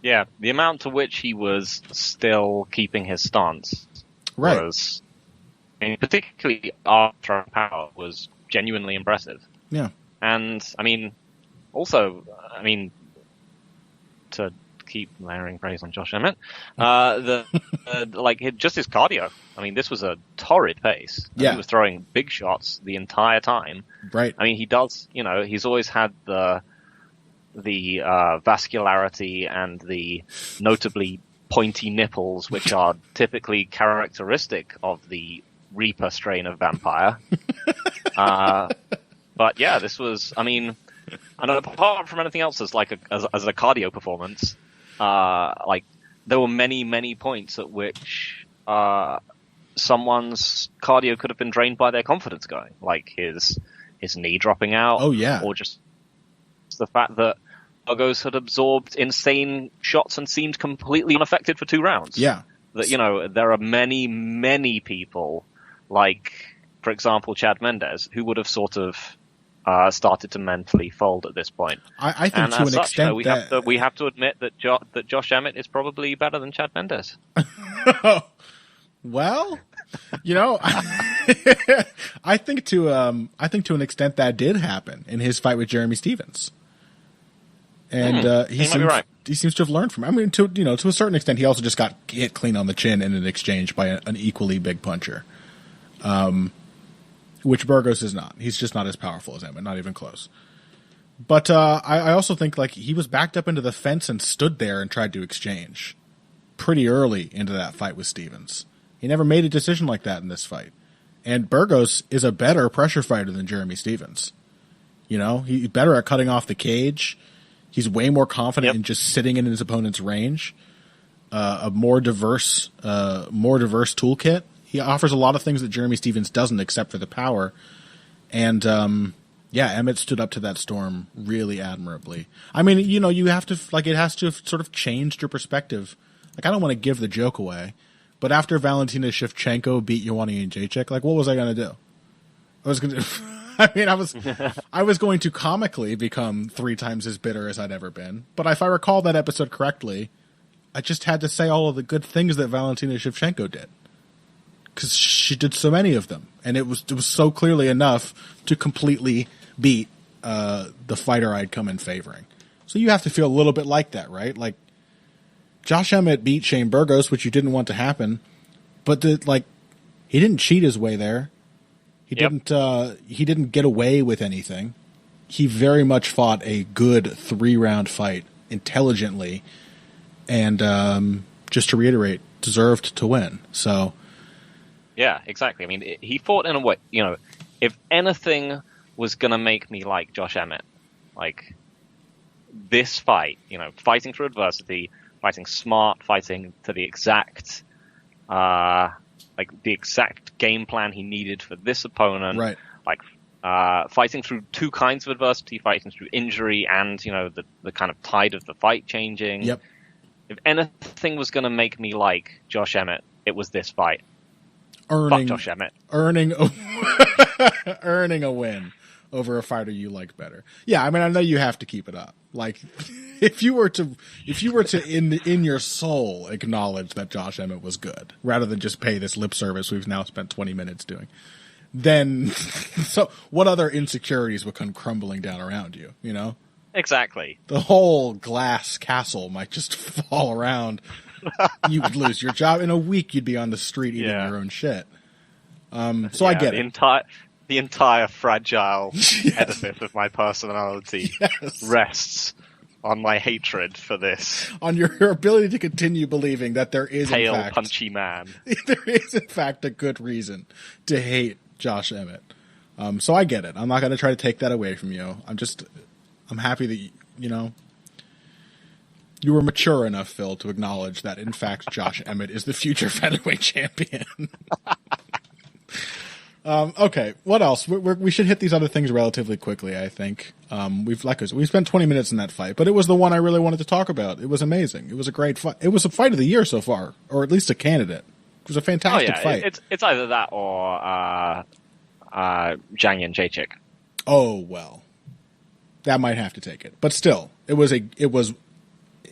B: Yeah, the amount to which he was still keeping his stance was, I mean, particularly after power, was genuinely impressive.
A: Yeah.
B: And, I mean, also, to keep layering praise on Josh Emmett, just his cardio. I mean, this was a torrid pace.
A: Yeah.
B: He was throwing big shots the entire time.
A: Right.
B: I mean, he's always had the vascularity and the notably pointy nipples, which are typically characteristic of the Reaper strain of vampire. But yeah, this was, I mean, and apart from anything else as a cardio performance, there were many points at which someone's cardio could have been drained by their confidence going, like his knee dropping out.
A: Oh yeah.
B: Or just the fact that Burgos had absorbed insane shots and seemed completely unaffected for 2 rounds.
A: Yeah.
B: That, there are many people, like, for example, Chad Mendes, who would have sort of started to mentally fold at this point.
A: I think to an extent
B: we have to admit that Josh Emmett is probably better than Chad Mendes.
A: Well, I think to an extent that did happen in his fight with Jeremy Stevens, and he seems to have learned from it. I mean, to a certain extent, he also just got hit clean on the chin in an exchange by an equally big puncher. Which Burgos is not. He's just not as powerful as Emmett, not even close. But I also think like he was backed up into the fence and stood there and tried to exchange pretty early into that fight with Stevens. He never made a decision like that in this fight. And Burgos is a better pressure fighter than Jeremy Stevens. He's better at cutting off the cage. He's way more confident in just sitting in his opponent's range. A more diverse toolkit. He offers a lot of things that Jeremy Stevens doesn't, except for the power. And, Emmett stood up to that storm really admirably. I mean, you have to, it has to have sort of changed your perspective. Like, I don't want to give the joke away, but after Valentina Shevchenko beat Ioana Jędrzejczyk, what was I going to do? I was going to comically become 3 times as bitter as I'd ever been. But if I recall that episode correctly, I just had to say all of the good things that Valentina Shevchenko did. Because she did so many of them. And it was so clearly enough to completely beat the fighter I'd come in favoring. So you have to feel a little bit like that, right? Like, Josh Emmett beat Shane Burgos, which you didn't want to happen. But he didn't cheat his way there. He didn't get away with anything. He very much fought a good 3-round fight intelligently, and just to reiterate, deserved to win. So,
B: yeah, exactly. I mean, he fought in a way. If anything was gonna make me like Josh Emmett, like this fight, fighting through adversity, fighting smart, fighting to the exact. The exact game plan he needed for this opponent.
A: Right.
B: Fighting through 2 kinds of adversity, fighting through injury and, the kind of tide of the fight changing.
A: Yep.
B: If anything was going to make me like Josh Emmett, it was this fight.
A: Fuck
B: Josh Emmett.
A: Earning a win over a fighter you like better. Yeah, I mean, I know you have to keep it up. Like, if you were to in your soul acknowledge that Josh Emmett was good, rather than just pay this lip service we've now spent 20 minutes doing, then so what other insecurities would come crumbling down around you?
B: Exactly.
A: The whole glass castle might just fall around. You would lose your job in a week. You'd be on the street eating your own shit. So I get it.
B: The entire fragile edifice of my personality rests on my hatred for this.
A: On your ability to continue believing that there is,
B: pale,
A: in fact,
B: punchy man.
A: There is, in fact, a good reason to hate Josh Emmett. So I get it. I'm not going to try to take that away from you. I'm happy that, you were mature enough, Phil, to acknowledge that, in fact, Josh Emmett is the future featherweight champion. Okay, what else? We should hit these other things relatively quickly, I think. We spent 20 minutes in that fight, but it was the one I really wanted to talk about. It was amazing. It was a great fight. It was a fight of the year so far, or at least a candidate. It was a fantastic fight.
B: It's either that or Zhang Yan Jacek.
A: Oh, well. That might have to take it. But still, it was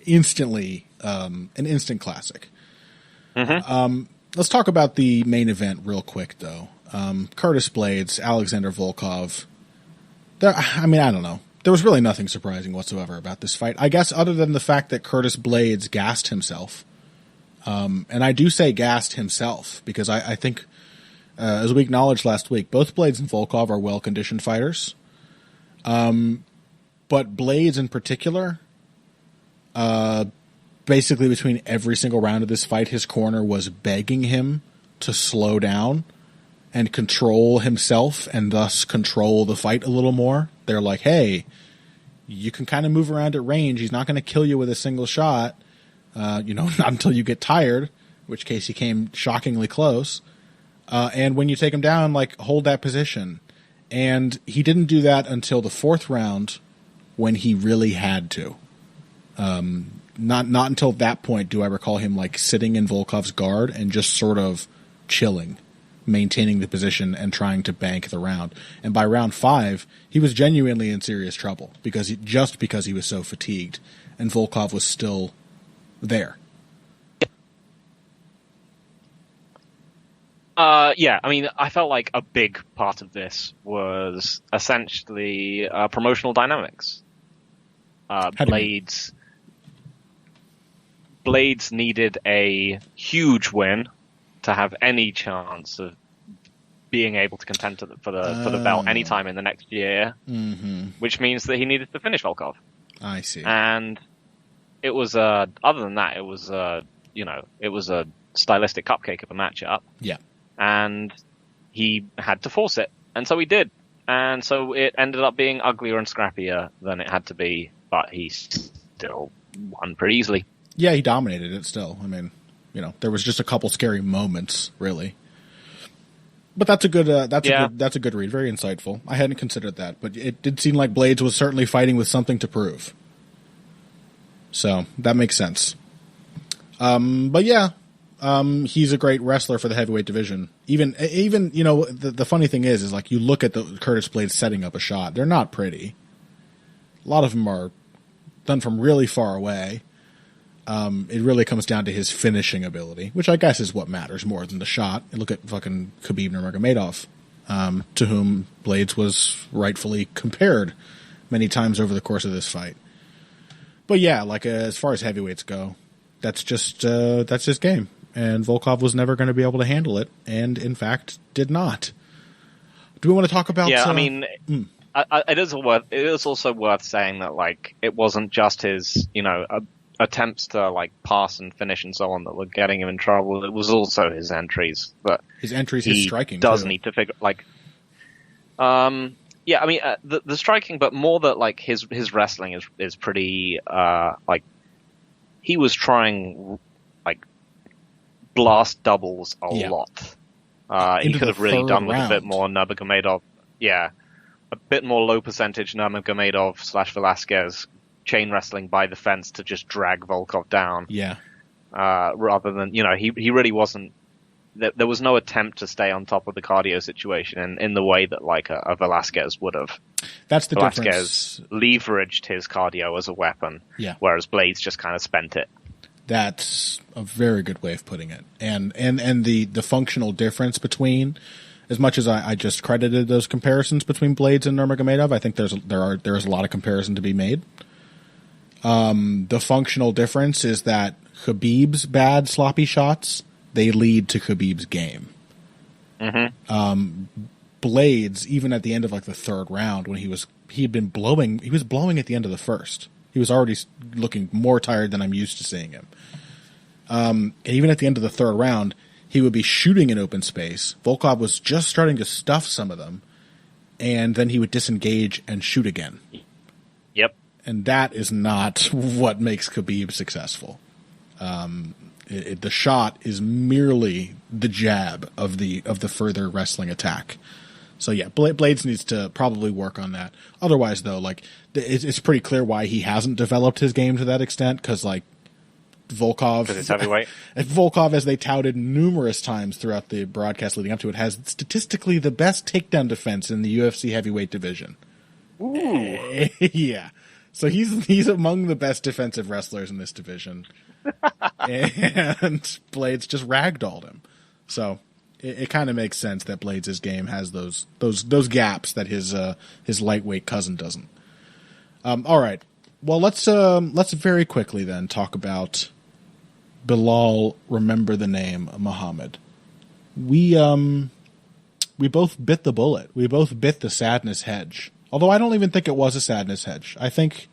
A: instantly an instant classic.
B: Mm-hmm.
A: Let's talk about the main event real quick, though. Curtis Blades, Alexander Volkov. I don't know. There was really nothing surprising whatsoever about this fight, I guess, other than the fact that Curtis Blades gassed himself. And I do say gassed himself because I think, as we acknowledged last week, both Blades and Volkov are well-conditioned fighters. But Blades in particular, basically between every single round of this fight, his corner was begging him to slow down and control himself and thus control the fight a little more. They're like, hey, you can kind of move around at range. He's not going to kill you with a single shot, not until you get tired, in which case he came shockingly close. And when you take him down, hold that position. And he didn't do that until the 4th round when he really had to. Not until that point do I recall him sitting in Volkov's guard and just sort of chilling, maintaining the position and trying to bank the round. And by round 5, he was genuinely in serious trouble because he was so fatigued, and Volkov was still there.
B: I felt like a big part of this was essentially promotional dynamics. Blades needed a huge win to have any chance of being able to contend for the belt anytime in the next year, which means that he needed to finish Volkov.
A: I see.
B: And it was other than that, it was a stylistic cupcake of a matchup.
A: Yeah.
B: And he had to force it, and so he did. And so it ended up being uglier and scrappier than it had to be, but he still won pretty easily.
A: Yeah, he dominated it still. I mean, there was just a couple scary moments, really. But that's a good that's a good read. Very insightful. I hadn't considered that, but it did seem like Blades was certainly fighting with something to prove. So that makes sense. But yeah, He's a great wrestler for the heavyweight division. Even the funny thing is like you look at the Curtis Blades setting up a shot. They're not pretty. A lot of them are done from really far away. It really comes down to his finishing ability, which I guess is what matters more than the shot. And look at fucking Khabib Nurmagomedov, to whom Blades was rightfully compared many times over the course of this fight. But yeah, like as far as heavyweights go, that's just game. And Volkov was never going to be able to handle it, and in fact did not. Do we want to talk about?
B: Yeah, I mean, it is also worth saying that like it wasn't just his attempts to like pass and finish and so on that were getting him in trouble. It was also his entries.
A: His striking
B: does
A: too.
B: Need to figure like. Yeah, I mean the striking, but more that like his wrestling is pretty like he was trying like blast doubles a lot. He could have really done with a bit more Nurmagomedov. Yeah, a bit more low percentage Nurmagomedov / Velasquez chain wrestling by the fence to just drag Volkov down.
A: Yeah.
B: Rather than he really wasn't. There was no attempt to stay on top of the cardio situation in the way that like a Velasquez would have.
A: That's the
B: Velasquez
A: difference.
B: Leveraged his cardio as a weapon, whereas Blades just kind of spent it.
A: That's a very good way of putting it. And the functional difference between, as much as I just credited those comparisons between Blades and Nurmagomedov, I think there is a lot of comparison to be made. The functional difference is that Khabib's bad sloppy shots, they lead to Khabib's game.
B: Mm-hmm.
A: Blades, even at the end of like the third round, when he was blowing at the end of the first. He was already looking more tired than I'm used to seeing him. And even at the end of the third round, he would be shooting in open space. Volkov was just starting to stuff some of them, and then he would disengage and shoot again.
B: Yep.
A: And that is not what makes Khabib successful. The shot is merely the jab of the further wrestling attack. So yeah, Blades needs to probably work on that. Otherwise, though, like it's pretty clear why he hasn't developed his game to that extent. Because like Volkov,
B: it's heavyweight.
A: Volkov, as they touted numerous times throughout the broadcast leading up to it, has statistically the best takedown defense in the UFC heavyweight division.
B: Ooh,
A: yeah. So he's among the best defensive wrestlers in this division, and Blades just ragdolled him. So it kind of makes sense that Blades' game has those gaps that his lightweight cousin doesn't. All right, well let's very quickly then talk about Bilal. Remember the name Muhammad. We both bit the bullet. We both bit the sadness hedge. Although I don't even think it was a sadness hedge. I think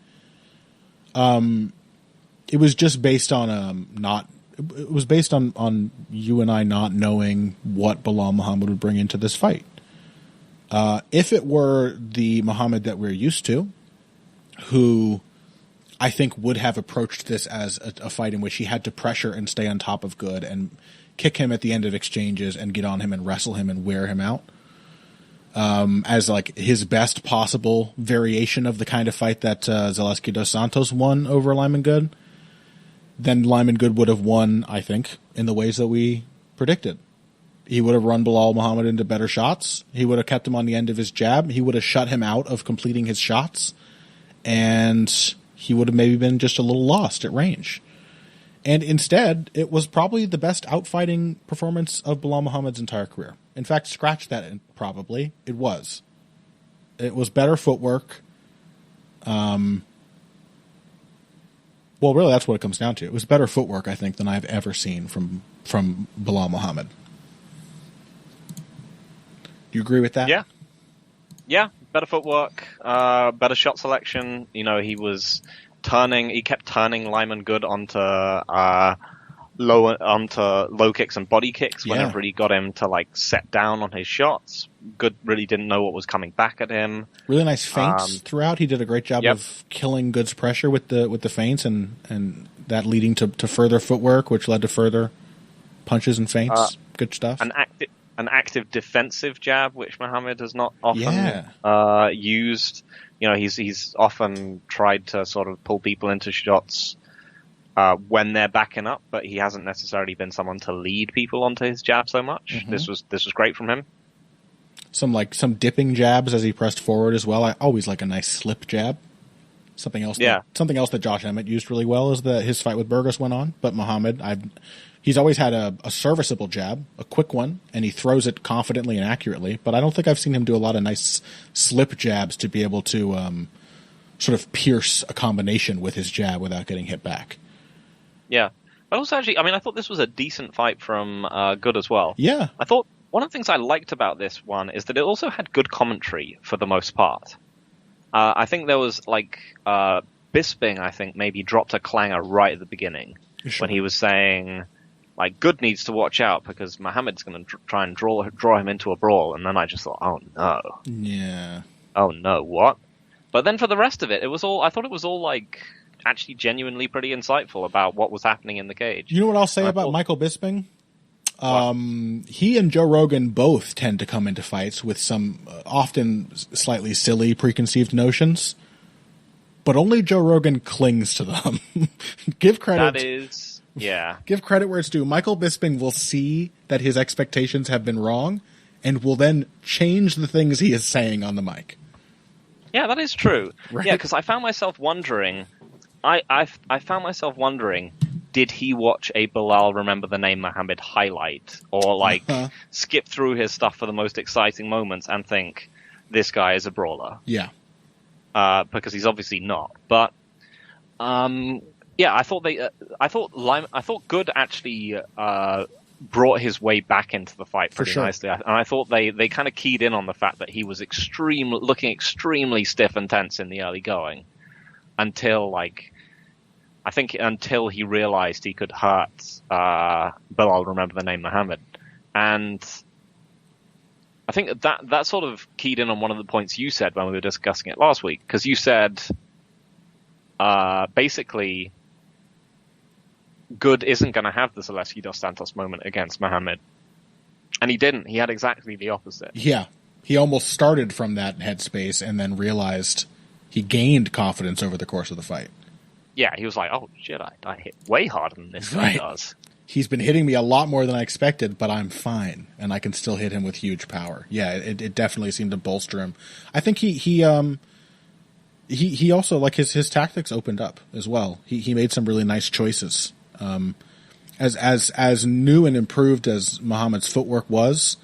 A: it was just based on it was based on you and I not knowing what Bilal Muhammad would bring into this fight. If it were the Muhammad that we're used to, who I think would have approached this as a fight in which he had to pressure and stay on top of Good and kick him at the end of exchanges and get on him and wrestle him and wear him out, as like his best possible variation of the kind of fight that Zaleski dos Santos won over Lyman Good, then Lyman Good would have won, I think, in the ways that we predicted. He would have run Bilal Muhammad into better shots. He would have kept him on the end of his jab. He would have shut him out of completing his shots. And he would have maybe been just a little lost at range. And instead, it was probably the best outfighting performance of Bilal Muhammad's entire career. In fact, scratch that, probably. It was. It was better footwork. Well, really, that's what it comes down to. It was better footwork, I think, than I've ever seen from Bilal Muhammad. Do you agree with that?
B: Yeah. Yeah, better footwork, better shot selection. He kept turning Lyman Good onto low kicks and body kicks whenever he got him to like set down on his shots. Good really didn't know what was coming back at him.
A: Really nice feints throughout. He did a great job of killing Good's pressure with the feints and that leading to further footwork, which led to further punches and feints. Good stuff.
B: An active defensive jab, which Muhammad has not often used. He's often tried to sort of pull people into shots when they're backing up, but he hasn't necessarily been someone to lead people onto his jab so much.
A: Mm-hmm.
B: This was great from him.
A: Some dipping jabs as he pressed forward as well. I always like a nice slip jab. Something else that Josh Emmett used really well is that his fight with Burgos went on. But Muhammad, he's always had a serviceable jab, a quick one, and he throws it confidently and accurately. But I don't think I've seen him do a lot of nice slip jabs to be able to sort of pierce a combination with his jab without getting hit back.
B: Yeah. But also, actually, I thought this was a decent fight from Good as well.
A: Yeah.
B: I thought one of the things I liked about this one is that it also had good commentary for the most part. I think there was, Bisping, I think, maybe dropped a clanger right at the beginning when he was saying, Good needs to watch out because Muhammad's going to try and draw him into a brawl. And then I just thought, oh, no.
A: Yeah.
B: Oh, no, what? But then for the rest of it, I thought it was all, actually genuinely pretty insightful about what was happening in the cage.
A: You know what I'll say about Michael Bisping? He and Joe Rogan both tend to come into fights with some often slightly silly preconceived notions, but only Joe Rogan clings to them. Give credit.
B: That is, yeah.
A: Give credit where it's due. Michael Bisping will see that his expectations have been wrong and will then change the things he is saying on the mic.
B: Yeah, that is true.
A: Right?
B: Yeah, because I found myself wondering, I found myself wondering, did he watch a Bilal Remember the Name Muhammad highlight or skip through his stuff for the most exciting moments and think this guy is a brawler?
A: Yeah.
B: Because he's obviously not. But I thought Good actually brought his way back into the fight pretty nicely. And I thought they kind of keyed in on the fact that he was looking extremely stiff and tense in the early going until until he realized he could hurt Bilal Remember the Name Muhammad. And I think that sort of keyed in on one of the points you said when we were discussing it last week, because you said basically Good isn't going to have the Zaleski dos Santos moment against Muhammad. And he didn't. He had exactly the opposite.
A: Yeah. He almost started from that headspace and then realized he gained confidence over the course of the fight.
B: Yeah, he was like, oh, shit, I hit way harder than this guy does.
A: He's been hitting me a lot more than I expected, but I'm fine, and I can still hit him with huge power. Yeah, it definitely seemed to bolster him. I think he also, his tactics opened up as well. He made some really nice choices. As new and improved as Muhammad's footwork was,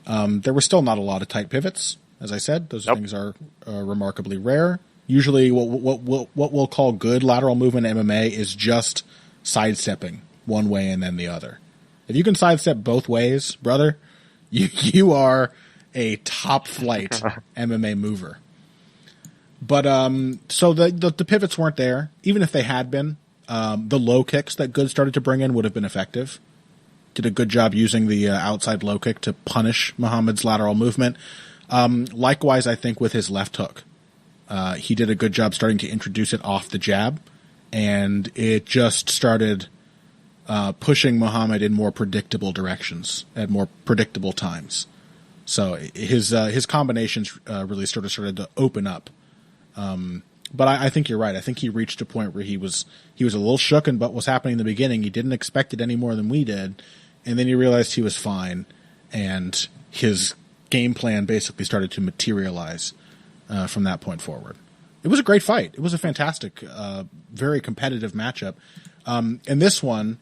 A: there were still not a lot of tight pivots. As I said, those things are remarkably rare. Usually what we'll call good lateral movement in MMA is just sidestepping one way and then the other. If you can sidestep both ways, brother, you are a top flight MMA mover. But so the pivots weren't there. Even if they had been, the low kicks that Good started to bring in would have been effective. Did a good job using the outside low kick to punish Muhammad's lateral movement. Likewise, I think with his left hook. He did a good job starting to introduce it off the jab, and it just started pushing Muhammad in more predictable directions at more predictable times. So his combinations really sort of started to open up. But I think you're right. I think he reached a point where he was a little shooken about what was happening in the beginning. He didn't expect it any more than we did, and then he realized he was fine, and his game plan basically started to materialize from that point forward. It was a great fight. It was a fantastic, very competitive matchup. And this one,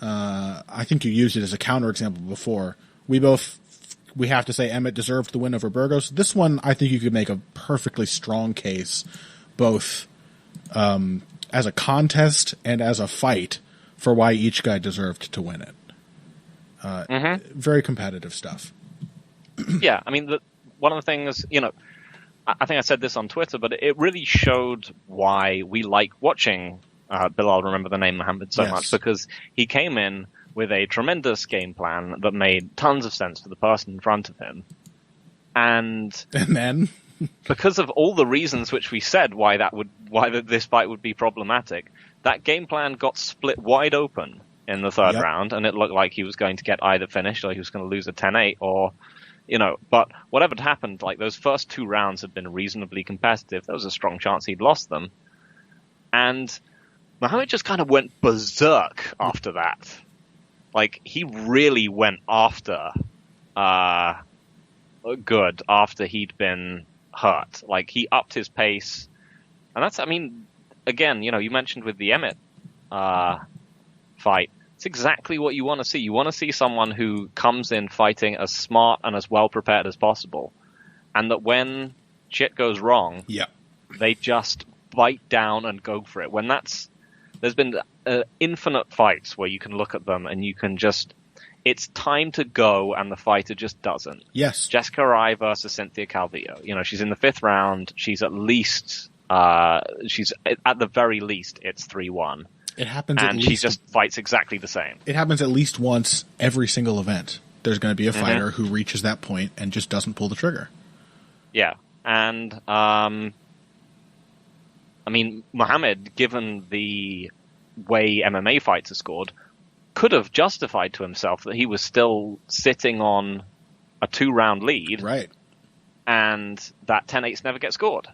A: I think you used it as a counterexample before. We have to say Emmett deserved the win over Burgos. This one, I think you could make a perfectly strong case, both as a contest and as a fight, for why each guy deserved to win it. Very competitive stuff.
B: Yeah, I mean, one of the things, I think I said this on Twitter, but it really showed why we like watching Bilal Remember the Name Muhammad so much, because he came in with a tremendous game plan that made tons of sense for the person in front of him. And
A: then
B: because of all the reasons which we said why this fight would be problematic, that game plan got split wide open in the third round, and it looked like he was going to get either finished or he was going to lose a 10-8 or, but whatever had happened, those first two rounds had been reasonably competitive. There was a strong chance he'd lost them. And Muhammad just kind of went berserk after that. Like, he really went after Good after he'd been hurt. Like, he upped his pace. And that's, I mean, again, you mentioned with the Emmett fight, it's exactly what you want to see. You want to see someone who comes in fighting as smart and as well prepared as possible. And that when shit goes wrong, they just bite down and go for it. There's been infinite fights where you can look at them and you can just, it's time to go, and the fighter just doesn't.
A: Yes.
B: Jessica Rai versus Cynthia Calvillo. She's in the 5th round. She's at least, she's at the very least, it's 3-1.
A: It happens,
B: and she just fights exactly the same.
A: It happens at least once every single event. There's going to be a fighter who reaches that point and just doesn't pull the trigger.
B: Yeah, and I mean, Muhammad, given the way MMA fights are scored, could have justified to himself that he was still sitting on a 2-round lead,
A: right? And
B: that 10-8s never get scored.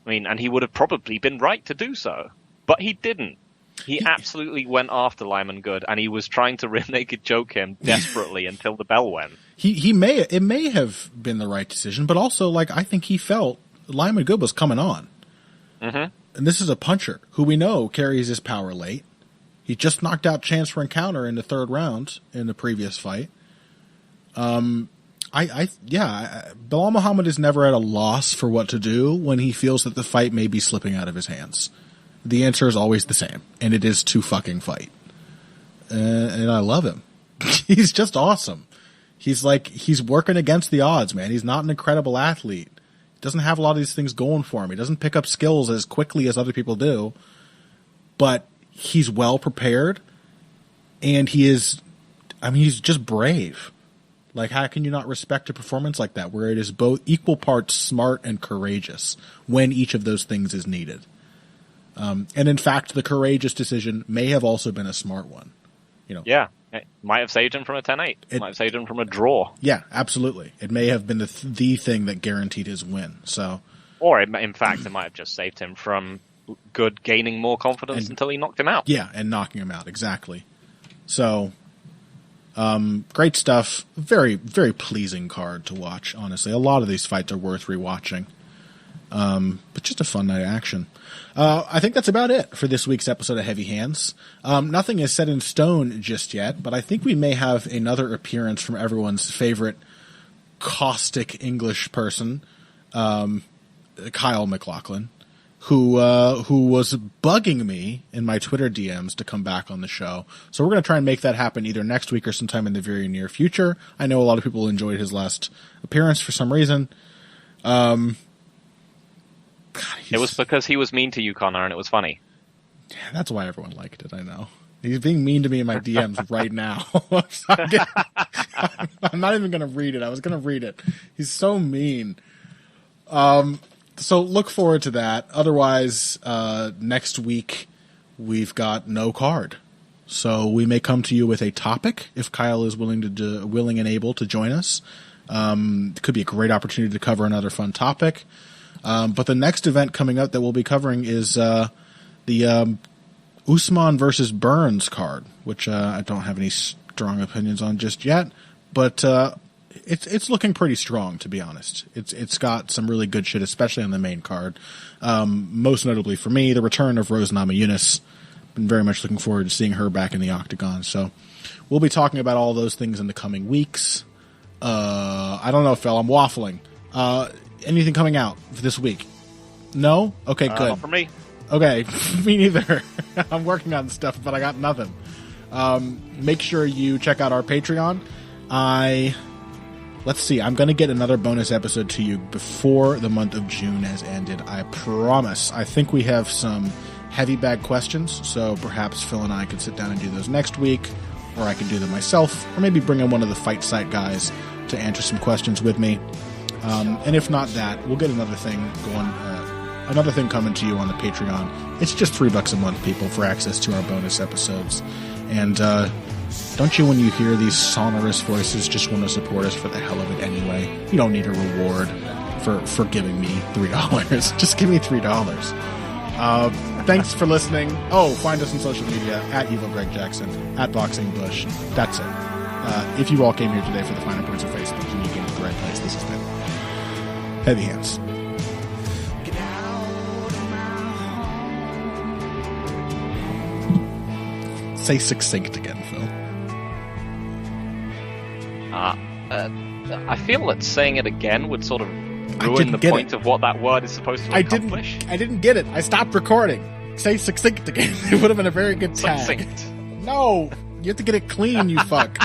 B: I mean, and he would have probably been right to do so, but he didn't. He absolutely went after Lyman Good, and he was trying to rear naked choke him desperately until the bell went.
A: It may have been the right decision, but also, like, I think he felt Lyman Good was coming on.
B: Mm-hmm.
A: And this is a puncher who we know carries his power late. He just knocked out Chance for Encounter in the 3rd round in the previous fight. Bilal Muhammad is never at a loss for what to do when he feels that the fight may be slipping out of his hands. The answer is always the same, and it is to fucking fight. And I love him. He's just awesome. He's working against the odds, man. He's not an incredible athlete. He doesn't have a lot of these things going for him. He doesn't pick up skills as quickly as other people do. But he's well prepared, and he's just brave. Like, how can you not respect a performance like that, where it is both equal parts smart and courageous when each of those things is needed? And in fact, the courageous decision may have also been a smart one.
B: Yeah, it might have saved him from a 10-8. It might have saved him from a draw.
A: Yeah, absolutely. It may have been the thing that guaranteed his win. So,
B: or in fact, it might have just saved him from Good gaining more confidence until he knocked him out.
A: Yeah, and knocking him out, exactly. So, great stuff. Very, very pleasing card to watch, honestly. A lot of these fights are worth rewatching. But just a fun night of action. I think that's about it for this week's episode of Heavy Hands. Nothing is set in stone just yet, but I think we may have another appearance from everyone's favorite caustic English person, Kyle McLaughlin, who was bugging me in my Twitter DMs to come back on the show. So we're going to try and make that happen either next week or sometime in the very near future. I know a lot of people enjoyed his last appearance for some reason.
B: God, it was because he was mean to you, Connor, and it was funny.
A: Yeah, that's why everyone liked it, I know. He's being mean to me in my DMs right now. I'm not even going to read it. I was going to read it. He's so mean. So look forward to that. Otherwise, next week we've got no card. So we may come to you with a topic if Kyle is willing and able to join us. It could be a great opportunity to cover another fun topic. But the next event coming up that we'll be covering is the Usman versus Burns card, which I don't have any strong opinions on just yet. But it's looking pretty strong, to be honest. It's got some really good shit, especially on the main card. Most notably for me, the return of Rose Namajunas. Been very much looking forward to seeing her back in the octagon. So we'll be talking about all those things in the coming weeks. I don't know, Phil. I'm waffling. Anything coming out for this week? No? Okay, good.
B: Not for me.
A: Okay, me neither. I'm working on stuff, but I got nothing. Make sure you check out our Patreon. Let's see, I'm going to get another bonus episode to you before the month of June has ended. I promise. I think we have some heavy bag questions, so perhaps Phil and I could sit down and do those next week, or I could do them myself, or maybe bring in one of the Fight Site guys to answer some questions with me. And if not that, we'll get another thing going, another thing coming to you on the Patreon. It's just $3 a month, people, for access to our bonus episodes. And don't you, when you hear these sonorous voices, just want to support us for the hell of it anyway? You don't need a reward for giving me $3. Just give me $3. Thanks for listening. Oh, find us on social media at Evil Greg Jackson, at Boxing Bush. That's it. If you all came here today for the Finer Points of Facebook, then you came to the right place. This has been Heavy Hands. Say succinct again, Phil.
B: I feel that saying it again would sort of ruin the point of what that word is supposed to accomplish.
A: I didn't get it. I stopped recording. Say succinct again. It would have been a very good tag.
B: Succinct.
A: No, you have to get it clean, you fuck.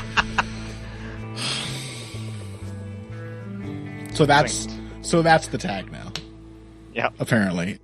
A: So that's the tag now.
B: Yeah.
A: Apparently.